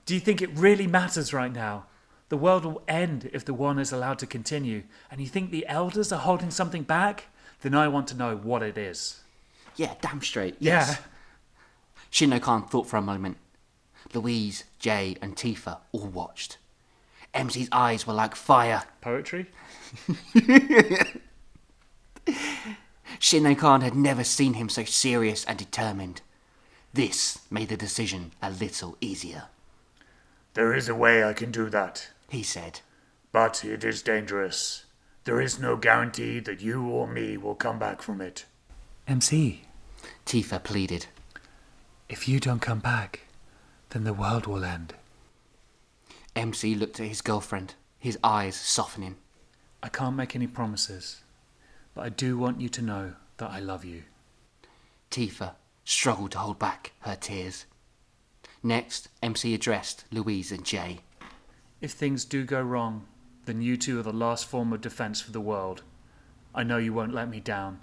Do you think it really matters right now? The world will end if the one is allowed to continue. And you think the elders are holding something back? Then I want to know what it is. Yeah, damn straight, yes. Yeah. Shin no Khan thought for a moment. Louise, Jay and Tifa all watched. MC's eyes were like fire. Poetry? Shin no Khan had never seen him so serious and determined. This made the decision a little easier. There is a way I can do that, He said. but it is dangerous. There is no guarantee that you or me will come back from it. MC, Tifa pleaded. if you don't come back, then the world will end. MC looked at his girlfriend, his eyes softening. I can't make any promises, but I do want you to know that I love you. Tifa struggled to hold back her tears. Next, MC addressed Louise and Jay. If things do go wrong, then you two are the last form of defense for the world. I know you won't let me down,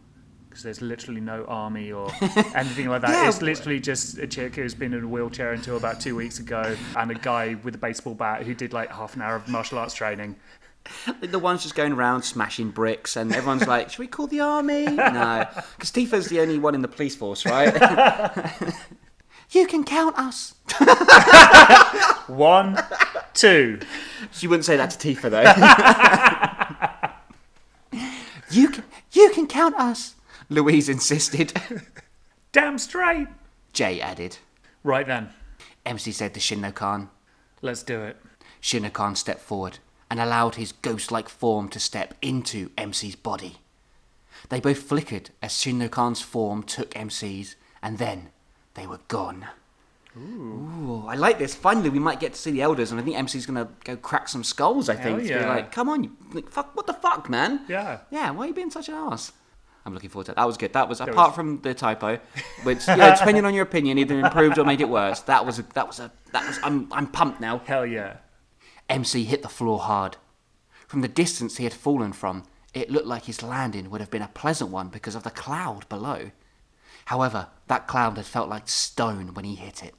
because there's literally no army or anything like that. Yeah. It's literally just a chick who's been in a wheelchair until about 2 weeks ago, and a guy with a baseball bat who did like half an hour of martial arts training. The one's just going around smashing bricks, and everyone's like, should we call the army? No, because Tifa's the only one in the police force, right? You can count us. 1, 2. She wouldn't say that to Tifa, though. You can count us, Louise insisted. Damn straight. Jay added. Right then, MC said to Shin no Khan. let's do it. Shin no Khan stepped forward and allowed his ghost-like form to step into MC's body. They both flickered as Shin no Khan's form took MC's, and then they were gone. Ooh, I like this. Finally, we might get to see the elders, and I think MC's going to go crack some skulls, I think. Hell To be yeah. like, come on, fuck, what the fuck, man? Yeah. Yeah, why are you being such an ass? I'm looking forward to that. That was good. That was, apart from the typo, which, you know, depending on your opinion, either improved or made it worse. I'm pumped now. Hell yeah. MC hit the floor hard. From the distance he had fallen from, it looked like his landing would have been a pleasant one because of the cloud below. However, that cloud had felt like stone when he hit it.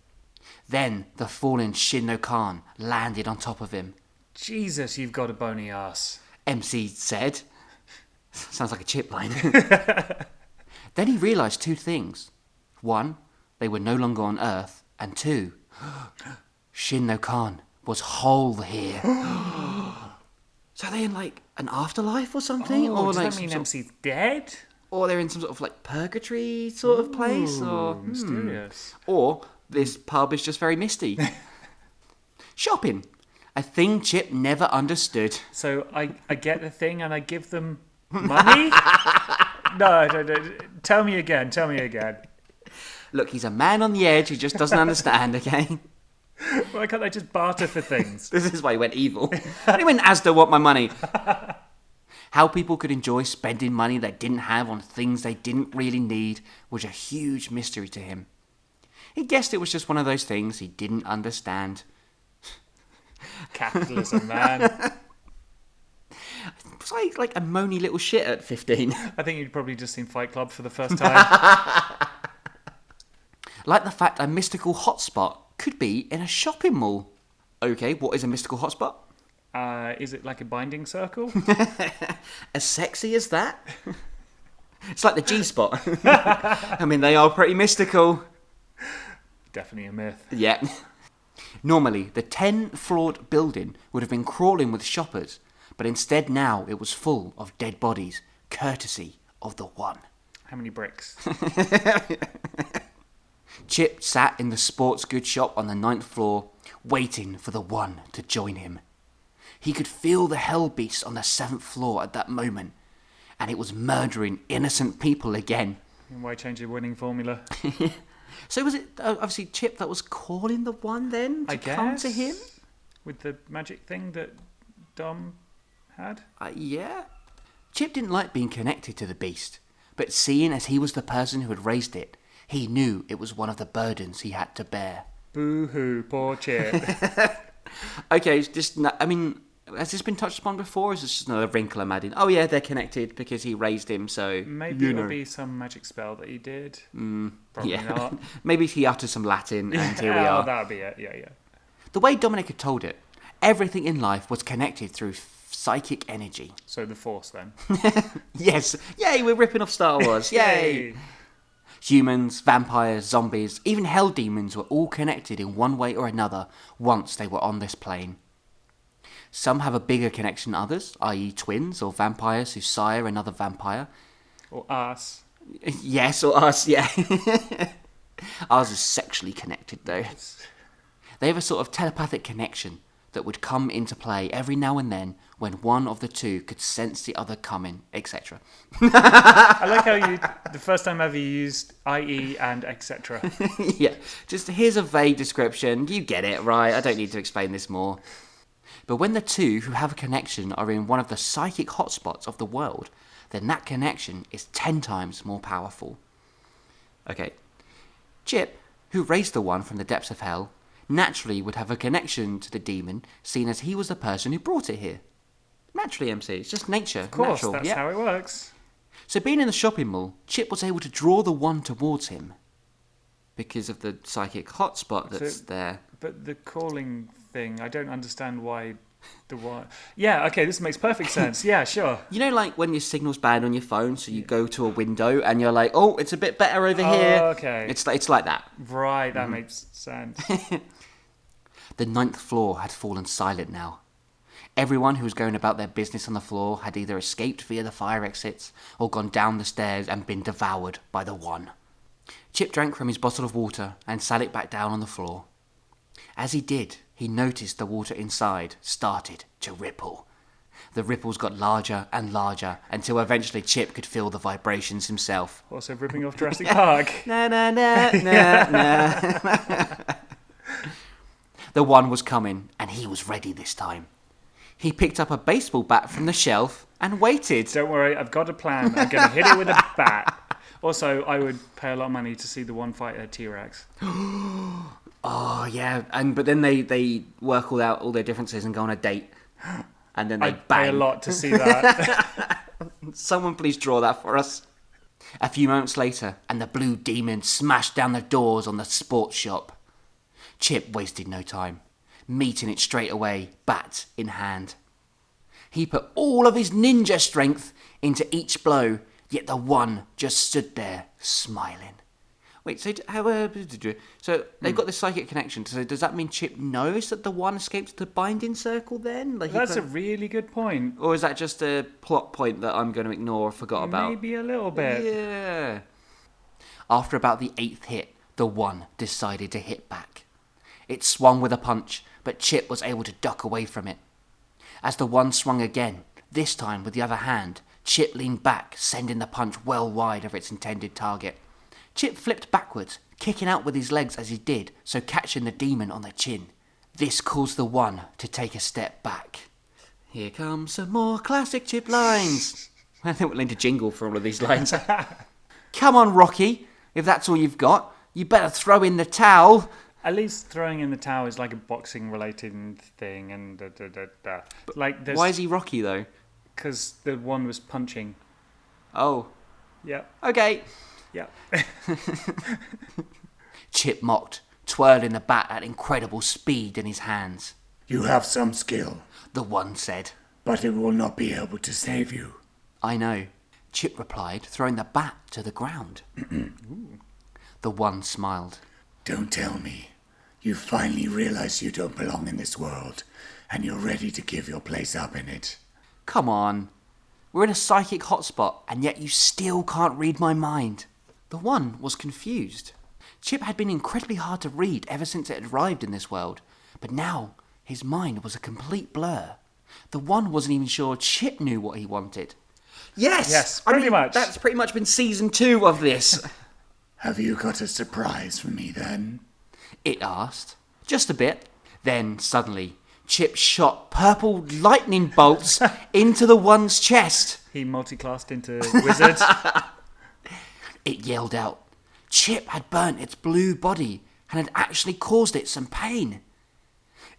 Then the fallen Shin no Khan landed on top of him. Jesus, you've got a bony ass. MC said. Sounds like a chip line. Then he realised two things. One, they were no longer on Earth, and two, Shin no Khan was whole here. So are they in like an afterlife or something? Oh, or does like that mean some sort MC's dead? or they're in some sort of like purgatory sort of place? Or Mysterious. Or this pub is just very misty. Shopping. A thing Chip never understood. So I get the thing and I give them money? No. Tell me again. Look, he's a man on the edge who just doesn't understand, okay? Why can't they just barter for things? This is why he went evil. And he went, Asda, want my money. How people could enjoy spending money they didn't have on things they didn't really need was a huge mystery to him. He guessed it was just one of those things he didn't understand. Capitalism, man. Was I like a moany little shit at 15? I think you'd probably just seen Fight Club for the first time. Like the fact a mystical hotspot could be in a shopping mall. Okay, what is a mystical hotspot? Is it like a binding circle? As sexy as that? It's like the G-spot. I mean, they are pretty mystical. Definitely a myth. Yeah. Normally, the 10-floored building would have been crawling with shoppers, but instead now it was full of dead bodies, courtesy of the one. How many bricks? Chip sat in the sports goods shop on the 9th floor, waiting for the one to join him. He could feel the hell beast on the 7th floor at that moment, and it was murdering innocent people again. And why change the winning formula? So was it obviously Chip that was calling the one then to come to him? With the magic thing that Dom had? Yeah. Chip didn't like being connected to the beast, but seeing as he was the person who had raised it, he knew it was one of the burdens he had to bear. Boo-hoo, poor Chip. Okay, has this been touched upon before, or is this just another wrinkle I'm adding? Oh yeah, they're connected because he raised him, so... Maybe it'll be some magic spell that he did. Probably yeah. not. Maybe he uttered some Latin, and here we Oh, are. that'll be it, yeah. The way Dominic had told it, everything in life was connected through psychic energy. So the Force, then. Yes, yay, we're ripping off Star Wars, yay! Humans, vampires, zombies, even hell demons were all connected in one way or another once they were on this plane. Some have a bigger connection than others, i.e. twins or vampires who sire another vampire. Or us. Yes, or us, yeah. Ours is sexually connected, though. They have a sort of telepathic connection that would come into play every now and then when one of the two could sense the other coming, etc. I like how the first time ever you used IE and etc. Yeah, just here's a vague description. You get it, right? I don't need to explain this more. But when the two who have a connection are in one of the psychic hotspots of the world, then that connection is 10 times more powerful. Okay. Chip, who raised the one from the depths of hell, naturally would have a connection to the demon, seeing as he was the person who brought it here. Naturally, MC. It's just nature. Of course, natural. that's how it works. So being in the shopping mall, Chip was able to draw the one towards him because of the psychic hotspot that's there. But the calling thing, I don't understand why the one... Yeah, okay, this makes perfect sense. Yeah, sure. You know, like when your signal's bad on your phone, so you go to a window and you're like, oh, it's a bit better over here. Okay. It's like that. Right, that makes sense. The 9th floor had fallen silent now. Everyone who was going about their business on the floor had either escaped via the fire exits or gone down the stairs and been devoured by the one. Chip drank from his bottle of water and sat it back down on the floor. As he did, he noticed the water inside started to ripple. The ripples got larger and larger until eventually Chip could feel the vibrations himself. Also ripping off Jurassic Park. Na na na na na. The one was coming, and he was ready this time. He picked up a baseball bat from the shelf and waited. Don't worry, I've got a plan. I'm going to hit it with a bat. Also, I would pay a lot of money to see the one fight a T-Rex. Oh, yeah. But then they work all their differences and go on a date. And then they I'd bang. pay a lot to see that. Someone please draw that for us. A few moments later, and the blue demon smashed down the doors on the sports shop. Chip wasted no time, meeting it straight away, bat in hand. He put all of his ninja strength into each blow, yet the one just stood there, smiling. Wait, so so they've got this psychic connection. So does that mean Chip knows that the one escaped the binding circle then? Like That's a really good point. Or is that just a plot point that I'm going to ignore or forgot about? Maybe a little bit. Yeah. After about the 8th hit, the one decided to hit back. It swung with a punch, but Chip was able to duck away from it. As the one swung again, this time with the other hand, Chip leaned back, sending the punch well wide of its intended target. Chip flipped backwards, kicking out with his legs as he did, so catching the demon on the chin. This caused the one to take a step back. Here comes some more classic Chip lines. I think we'll need a jingle for all of these lines. Come on, Rocky. If that's all you've got, you better throw in the towel. At least throwing in the towel is like a boxing-related thing, and like there's... Why is he Rocky, though? Because the one was punching. Oh. Yeah. Okay. Yeah. Chip mocked, twirling the bat at incredible speed in his hands. You have some skill, The one said. but it will not be able to save you. I know, Chip replied, throwing the bat to the ground. The one smiled. Don't tell me. You finally realize you don't belong in this world, and you're ready to give your place up in it. Come on. We're in a psychic hotspot, and yet you still can't read my mind. The one was confused. Chip had been incredibly hard to read ever since it had arrived in this world, but now his mind was a complete blur. The one wasn't even sure Chip knew what he wanted. Yes, pretty much. That's pretty much been season 2 of this. Have you got a surprise for me then? It asked. Just a bit. Then, suddenly, Chip shot purple lightning bolts into the one's chest. He multi-classed into wizard. It yelled out. Chip had burnt its blue body and had actually caused it some pain.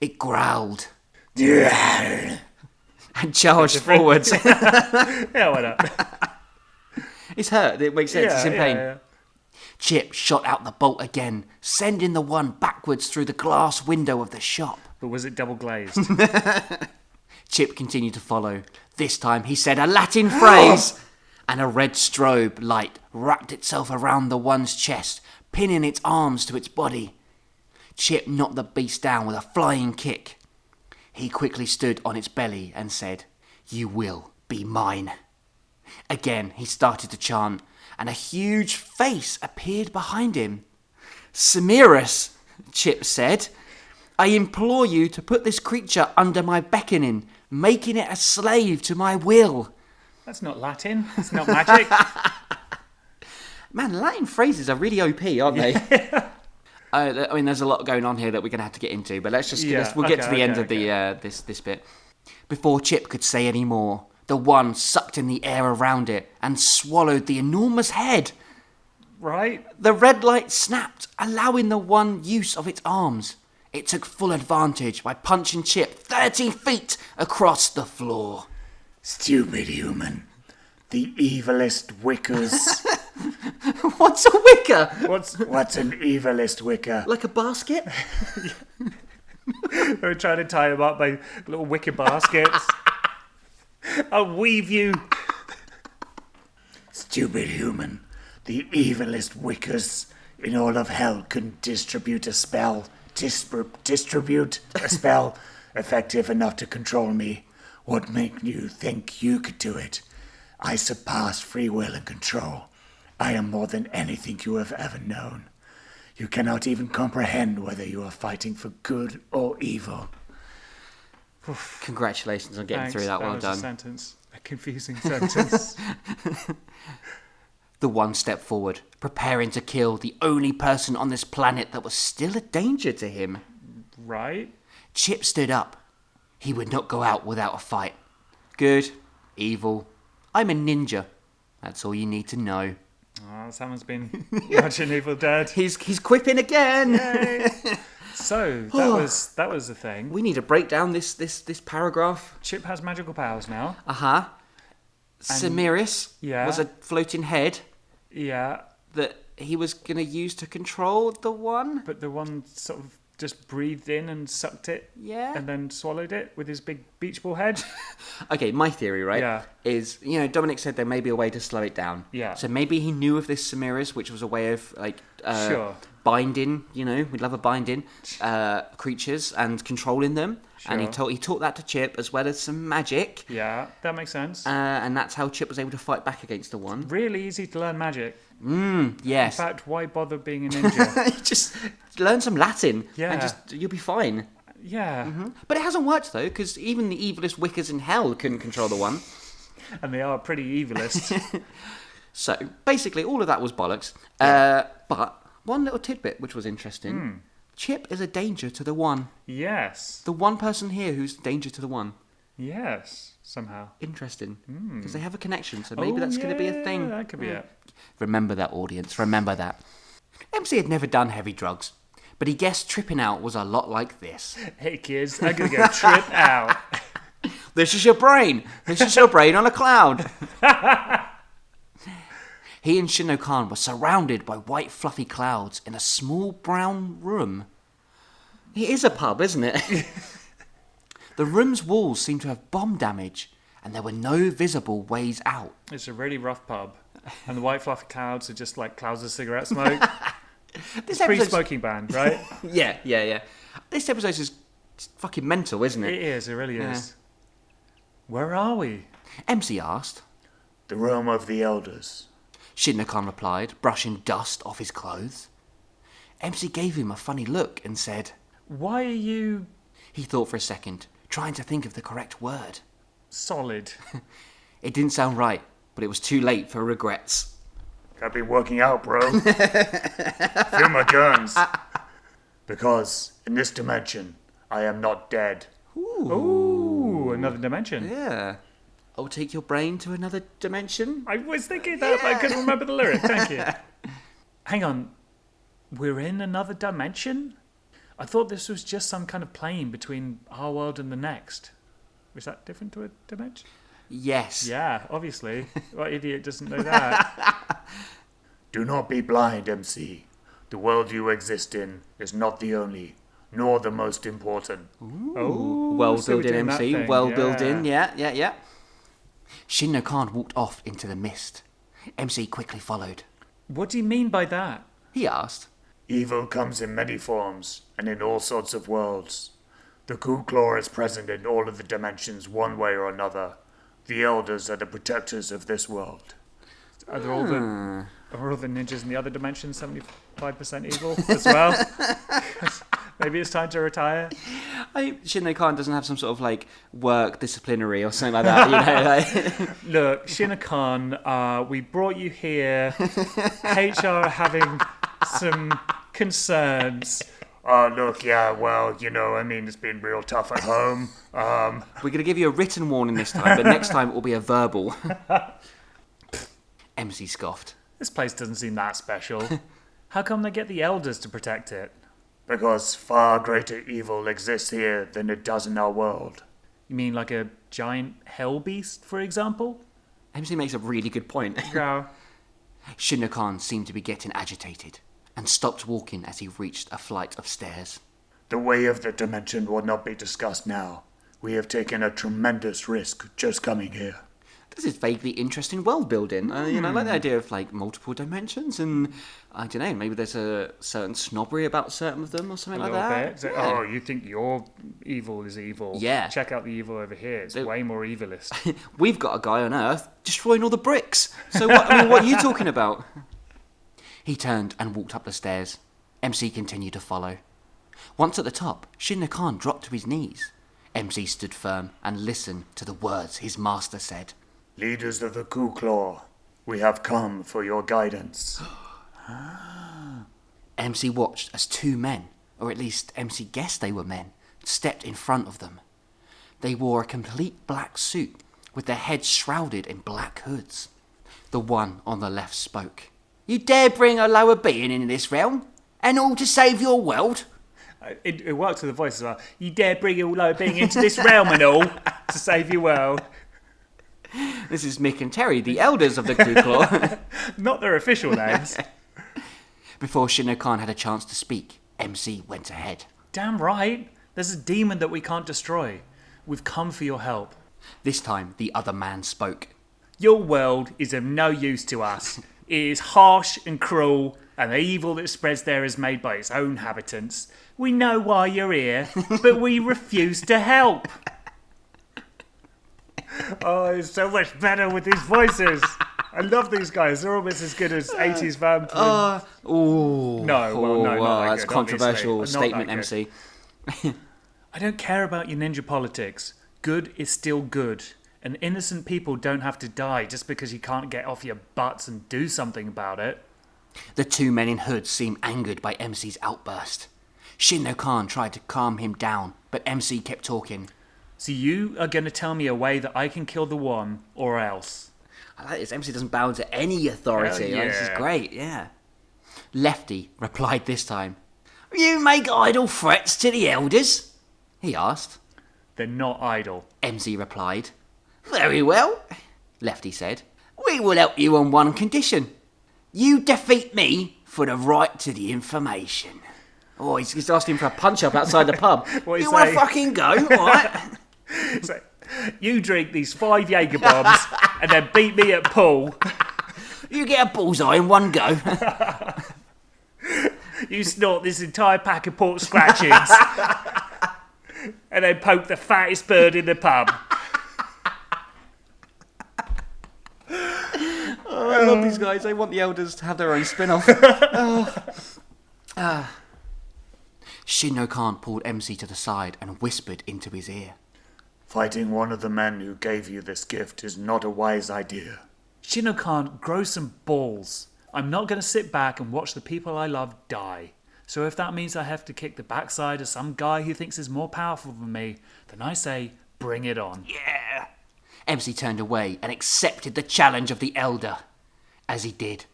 It growled Yeah. and charged forwards. Yeah, why not? It's hurt. It makes sense. It's in pain. Yeah. Chip shot out the bolt again, sending the one backwards through the glass window of the shop. But was it double glazed? Chip continued to follow. This time he said a Latin phrase, and a red strobe light wrapped itself around the one's chest, pinning its arms to its body. Chip knocked the beast down with a flying kick. He quickly stood on its belly and said, "You will be mine." Again he started to chant, and a huge face appeared behind him. "Semirus," Chip said, "I implore you to put this creature under my beckoning, making it a slave to my will." That's not Latin. It's not magic. Man, Latin phrases are really OP, aren't they? I mean, there's a lot going on here that we're going to have to get into, but we'll get to the end of this bit. Before Chip could say any more, the one sucked in the air around it and swallowed the enormous head. Right? The red light snapped, allowing the one use of its arms. It took full advantage by punching Chip 30 feet across the floor. Stupid human. The evilest wickers. What's a wicker? What's an evilest wicker? Like a basket? They were trying to tie him up by little wicker baskets. I'll weave you. Stupid human. The evilest wickers in all of hell couldn't distribute a spell. Distribute a spell effective enough to control me. What made you think you could do it? I surpass free will and control. I am more than anything you have ever known. You cannot even comprehend whether you are fighting for good or evil. Congratulations on getting through that. Well was done. A confusing sentence. The one stepped forward, preparing to kill the only person on this planet that was still a danger to him. Right? Chip stood up. He would not go out without a fight. Good, evil. I'm a ninja. That's all you need to know. Oh, someone's been watching Evil Dead. He's quipping again. Yay. So that was the thing. We need to break down this paragraph. Chip has magical powers now. Semirus was a floating head Yeah, that he was going to use to control the one. but the one sort of just breathed in and sucked it. Yeah. And then swallowed it with his big beach ball head. Okay, my theory, right, Yeah. is, Dominic said there may be a way to slow it down. Yeah. So maybe he knew of this Samiris, which was a way of, Sure. binding, we'd love a binding, creatures and controlling them. And he taught that to Chip, as well as some magic. Yeah, that makes sense. And that's how Chip was able to fight back against the one. Really easy to learn magic. Yes. In fact, why bother being a ninja? Just learn some Latin. Yeah. And you'll be fine. Yeah. But it hasn't worked, though, because even the evilest Wiccas in hell couldn't control the one. And they are pretty evilist. So, basically, all of that was bollocks. But one little tidbit, which was interesting. Chip is a danger to the one. Yes. The one person here who's a danger to the one. Yes, somehow. Interesting. Because they have a connection, so maybe that's going to be a thing. That could be it. Remember that, audience. Remember that. MC had never done heavy drugs, but he guessed tripping out was a lot like this. Hey, kids, I'm going to go trip out. This is your brain. This is your brain on a cloud. He and Shinno Khan were surrounded by white fluffy clouds in a small brown room. It is a pub, isn't it? The room's walls seemed to have bomb damage, and there were no visible ways out. It's a really rough pub. And the white fluffy clouds are just like clouds of cigarette smoke. This Pre-smoking ban, right? Yeah. This episode is fucking mental, isn't it? It is, it really is. Where are we? MC asked. The realm of the elders. Shinno Khan replied, brushing dust off his clothes. MC gave him a funny look and said, Why are you He thought for a second, trying to think of the correct word. solid? It didn't sound right, but it was too late for regrets. I've been working out, bro. Feel my guns. Because in this dimension, I am not dead. Ooh, another dimension. Yeah. I'll take your brain to another dimension. I was thinking that, but I couldn't remember the lyric. Thank you. Hang on. We're in another dimension? I thought this was just some kind of plane between our world and the next. Was that different to a dimension? Yes. Yeah, obviously. What idiot doesn't know that? Do not be blind, MC. The world you exist in is not the only, nor the most important. Oh, Well so we're built in, doing that MC. thing, Well built in. Yeah. Shinno Khan walked off into the mist. MC quickly followed. What do you mean by that? He asked. Evil comes in many forms and in all sorts of worlds. The Ku Claw is present in all of the dimensions one way or another. The elders are the protectors of this world. Are all the ninjas in the other dimension 75% evil as well? Maybe it's time to retire. Shinno Khan doesn't have some sort of work disciplinary or something like that, Look, Shinno Khan, we brought you here. HR are having some concerns. Look, yeah, well, it's been real tough at home. We're going to give you a written warning this time, but next time it will be a verbal. MC scoffed. This place doesn't seem that special. How come they get the elders to protect it? Because far greater evil exists here than it does in our world. You mean like a giant hell beast, for example? MC makes a really good point. Yeah. Shinno Khan seemed to be getting agitated and stopped walking as he reached a flight of stairs. The way of the dimension will not be discussed now. We have taken a tremendous risk just coming here. This is vaguely interesting world building. I like the idea of multiple dimensions, and I don't know, maybe there's a certain snobbery about certain of them or something like that. Bit. So, Yeah. Oh, you think your evil is evil? Yeah. Check out the evil over here. It's way more evilist. We've got a guy on Earth destroying all the bricks. So what are you talking about? He turned and walked up the stairs. MC continued to follow. Once at the top, Shinno Khan dropped to his knees. MC stood firm and listened to the words his master said. Leaders of the Ku Claw, we have come for your guidance. MC watched as two men, or at least MC guessed they were men, stepped in front of them. They wore a complete black suit, with their heads shrouded in black hoods. The one on the left spoke. You dare bring a lower being into this realm? And all to save your world? It works with the voice as well. You dare bring a low being into this realm and all to save your world. This is Mick and Terry, the elders of the Ku Claw. Not their official names. Before Shinno Khan had a chance to speak, MC went ahead. Damn right. There's a demon that we can't destroy. We've come for your help. This time, the other man spoke. Your world is of no use to us. It is harsh and cruel, and the evil that spreads there is made by its own inhabitants. We know why you're here, but we refuse to help. Oh, it's so much better with these voices. I love these guys. They're almost as good as 80s vamp. No, well, no, not that that's good, controversial obviously. statement, Not that MC. I don't care about your ninja politics. Good is still good. And innocent people don't have to die just because you can't get off your butts and do something about it. The two men in hoods seemed angered by MC's outburst. Shin no Khan tried to calm him down, but MC kept talking. So you are going to tell me a way that I can kill the one, or else? I like this. MC doesn't bow to any authority. Hell yeah. This is great, yeah. Lefty replied this time. You make idle threats to the elders? He asked. They're not idle. MC replied. Very well, Lefty said. We will help you on one condition. You defeat me for the right to the information. Oh, he's asking for a punch-up outside the pub. What you he want to say? fucking go, alright? So, you drink these 5 Jaeger bombs and then beat me at pool. You get a bullseye in one go. You snort this entire pack of pork scratchings and then poke the fattest bird in the pub. I love these guys. They want the elders to have their own spin-off. Shin no Khan pulled MC to the side and whispered into his ear. Fighting one of the men who gave you this gift is not a wise idea. Shino-Khan, grow some balls. I'm not going to sit back and watch the people I love die. So if that means I have to kick the backside of some guy who thinks is more powerful than me, then I say, bring it on. Yeah. MC turned away and accepted the challenge of the elder. As he did,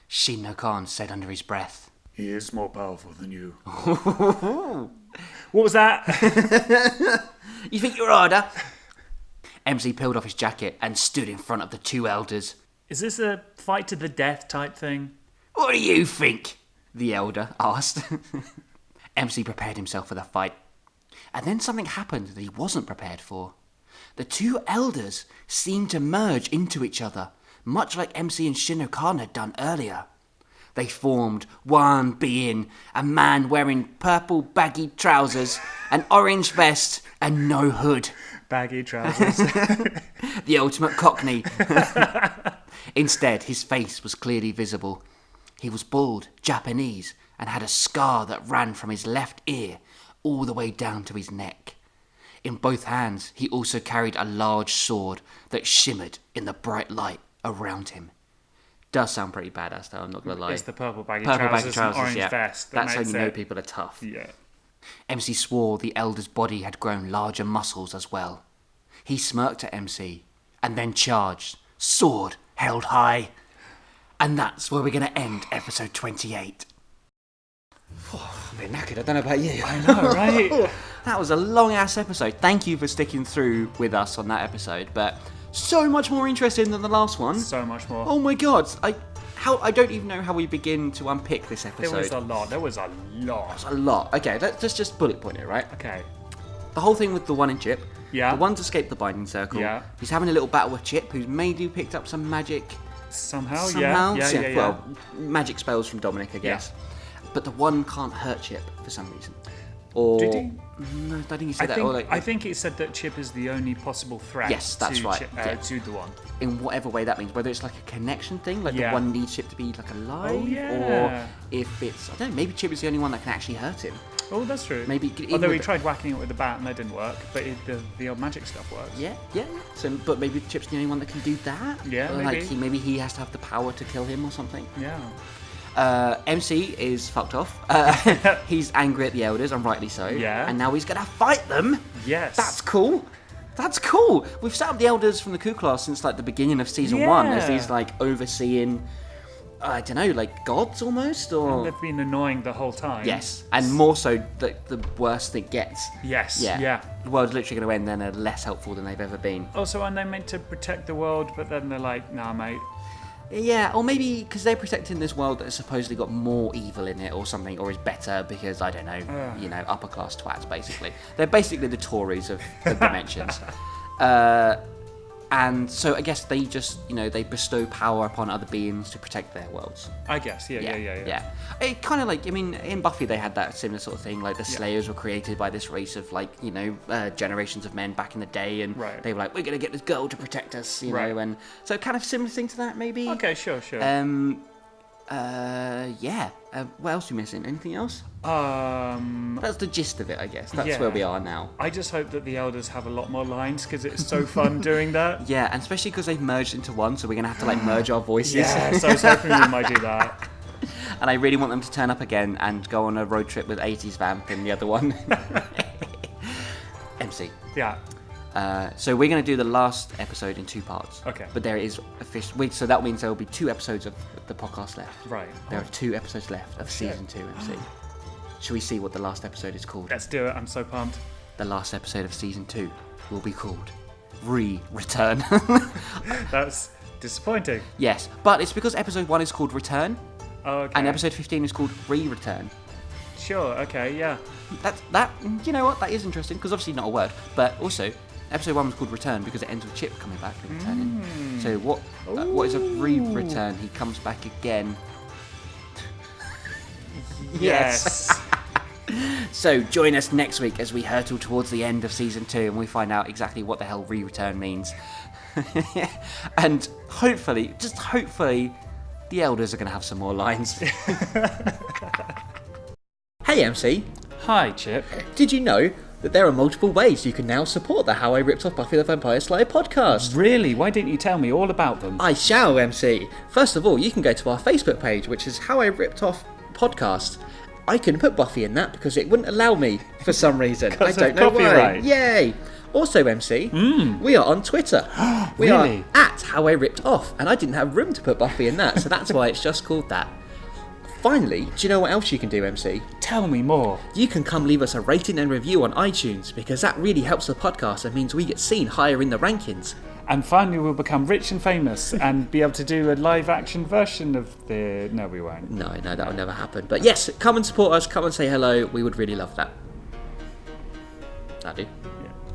Shin no Khan said under his breath. He is more powerful than you. What was that? You think you're harder? MC peeled off his jacket and stood in front of the two elders. Is this a fight to the death type thing? What do you think? The elder asked. MC prepared himself for the fight. And then something happened that he wasn't prepared for. The two elders seemed to merge into each other, much like MC and Shin no Khan had done earlier. They formed one being, a man wearing purple baggy trousers, an orange vest, and no hood. Baggy trousers. The ultimate cockney. Instead, his face was clearly visible. He was bald, Japanese, and had a scar that ran from his left ear all the way down to his neck. In both hands, he also carried a large sword that shimmered in the bright light around him. Does sound pretty badass, though, I'm not going to lie. It's the purple baggy Baggy trousers and orange yeah. vest. That's how makes you know it- people are tough. Yeah. MC swore the elder's body had grown larger muscles as well. He smirked at MC, and then charged, sword held high. And that's where we're going to end episode 28. I'm a bit knackered, I don't know about you. I know, right? That was a long-ass episode. Thank you for sticking through with us on that episode, but so much more interesting than the last one. So much more. Oh my god, I don't even know how we begin to unpick this episode. There was a lot. There was a lot. A lot. Okay, let's just bullet point it, right? Okay. The whole thing with the one in Chip. Yeah. The one's escaped the binding circle. Yeah. He's having a little battle with Chip, who's maybe picked up some magic. Somehow. Somehow. Yeah. Well, magic spells from Dominic, I guess. But the one can't hurt Chip for some reason. Or Did he? No, I think he I said that. think, Or like, I think it said that Chip is the only possible threat. Yes, that's to right. Chip, to the one. in whatever way that means, whether it's like a connection thing, like Yeah. the one needs Chip to be like alive, Oh, yeah. or if it's, I don't know, maybe Chip is the only one that can actually hurt him. Oh, that's true. Maybe even Although with he the- tried whacking it with the bat and that didn't work, but the old magic stuff works. Yeah. So, but maybe Chip's the only one that can do that. Yeah, Or maybe. Like maybe he has to have the power to kill him or something. Yeah. MC is fucked off. He's angry at the elders, and rightly so. Yeah. And now he's gonna fight them. Yes. That's cool. That's cool. We've set up the elders from the Ku class since like the beginning of season 1 as Yeah. these like overseeing, I don't know, like gods almost, or They've been annoying the whole time. yes, and more so the worse it gets. Yes. Yeah. Yeah. The world's literally going to end, and they're less helpful than they've ever been. Also, and they're meant to protect the world, but then they're like, nah, mate. Yeah, or maybe because they're protecting this world that has supposedly got more evil in it or something, or is better because, I don't know, upper class twats, basically. They're basically the Tories of the dimensions. And so I guess they just, they bestow power upon other beings to protect their worlds. I guess, yeah. It kind of like, in Buffy they had that similar sort of thing, like the Slayers were created by this race of generations of men back in the day, and they were like, we're going to get this girl to protect us, you know, and so kind of similar thing to that maybe. Okay, sure. What else are we missing? Anything else? That's the gist of it, I guess. That's where we are now. I just hope that the elders have a lot more lines because it's so fun doing that. Yeah, and especially because they've merged into one, so we're gonna have to merge our voices. Yeah, so I was hoping we might do that. And I really want them to turn up again and go on a road trip with 80s Vamp and the other one. MC. Yeah. So we're going to do the last episode in 2 parts. Okay. But there is so that means there will be 2 episodes of the podcast left. Right. There are 2 episodes left of season 2, MC. Shall we see what the last episode is called? Let's do it. I'm so pumped. The last episode of season 2 will be called Return. That's disappointing. Yes, but it's because episode 1 is called Return. Oh, okay. And episode 15 is called Return. Sure. Okay. Yeah. That you know what? That is interesting because obviously not a word, but also. Episode 1 was called Return because it ends with Chip coming back and returning. So what is a return? He comes back again. Yes. So join us next week as we hurtle towards the end of season 2 and we find out exactly what the hell return means. And hopefully, the elders are going to have some more lines. Hey MC. Hi Chip. Did you know that there are multiple ways you can now support the How I Ripped Off Buffy the Vampire Slayer podcast? Really? Why didn't you tell me all about them? I shall, MC. First of all, you can go to our Facebook page, which is How I Ripped Off Podcast. I couldn't put Buffy in that because it wouldn't allow me for some reason. I don't know why. Yay! Also, MC, we are on Twitter. We Really? are at How I Ripped Off, and I didn't have room to put Buffy in that, so that's why it's just called that. Finally, do you know what else you can do, MC? Tell me more. You can come leave us a rating and review on iTunes, because that really helps the podcast and means we get seen higher in the rankings. And finally we'll become rich and famous and be able to do a live action version of the... No, we won't. No, that'll never happen. But yes, come and support us, come and say hello. We would really love that. That'll do.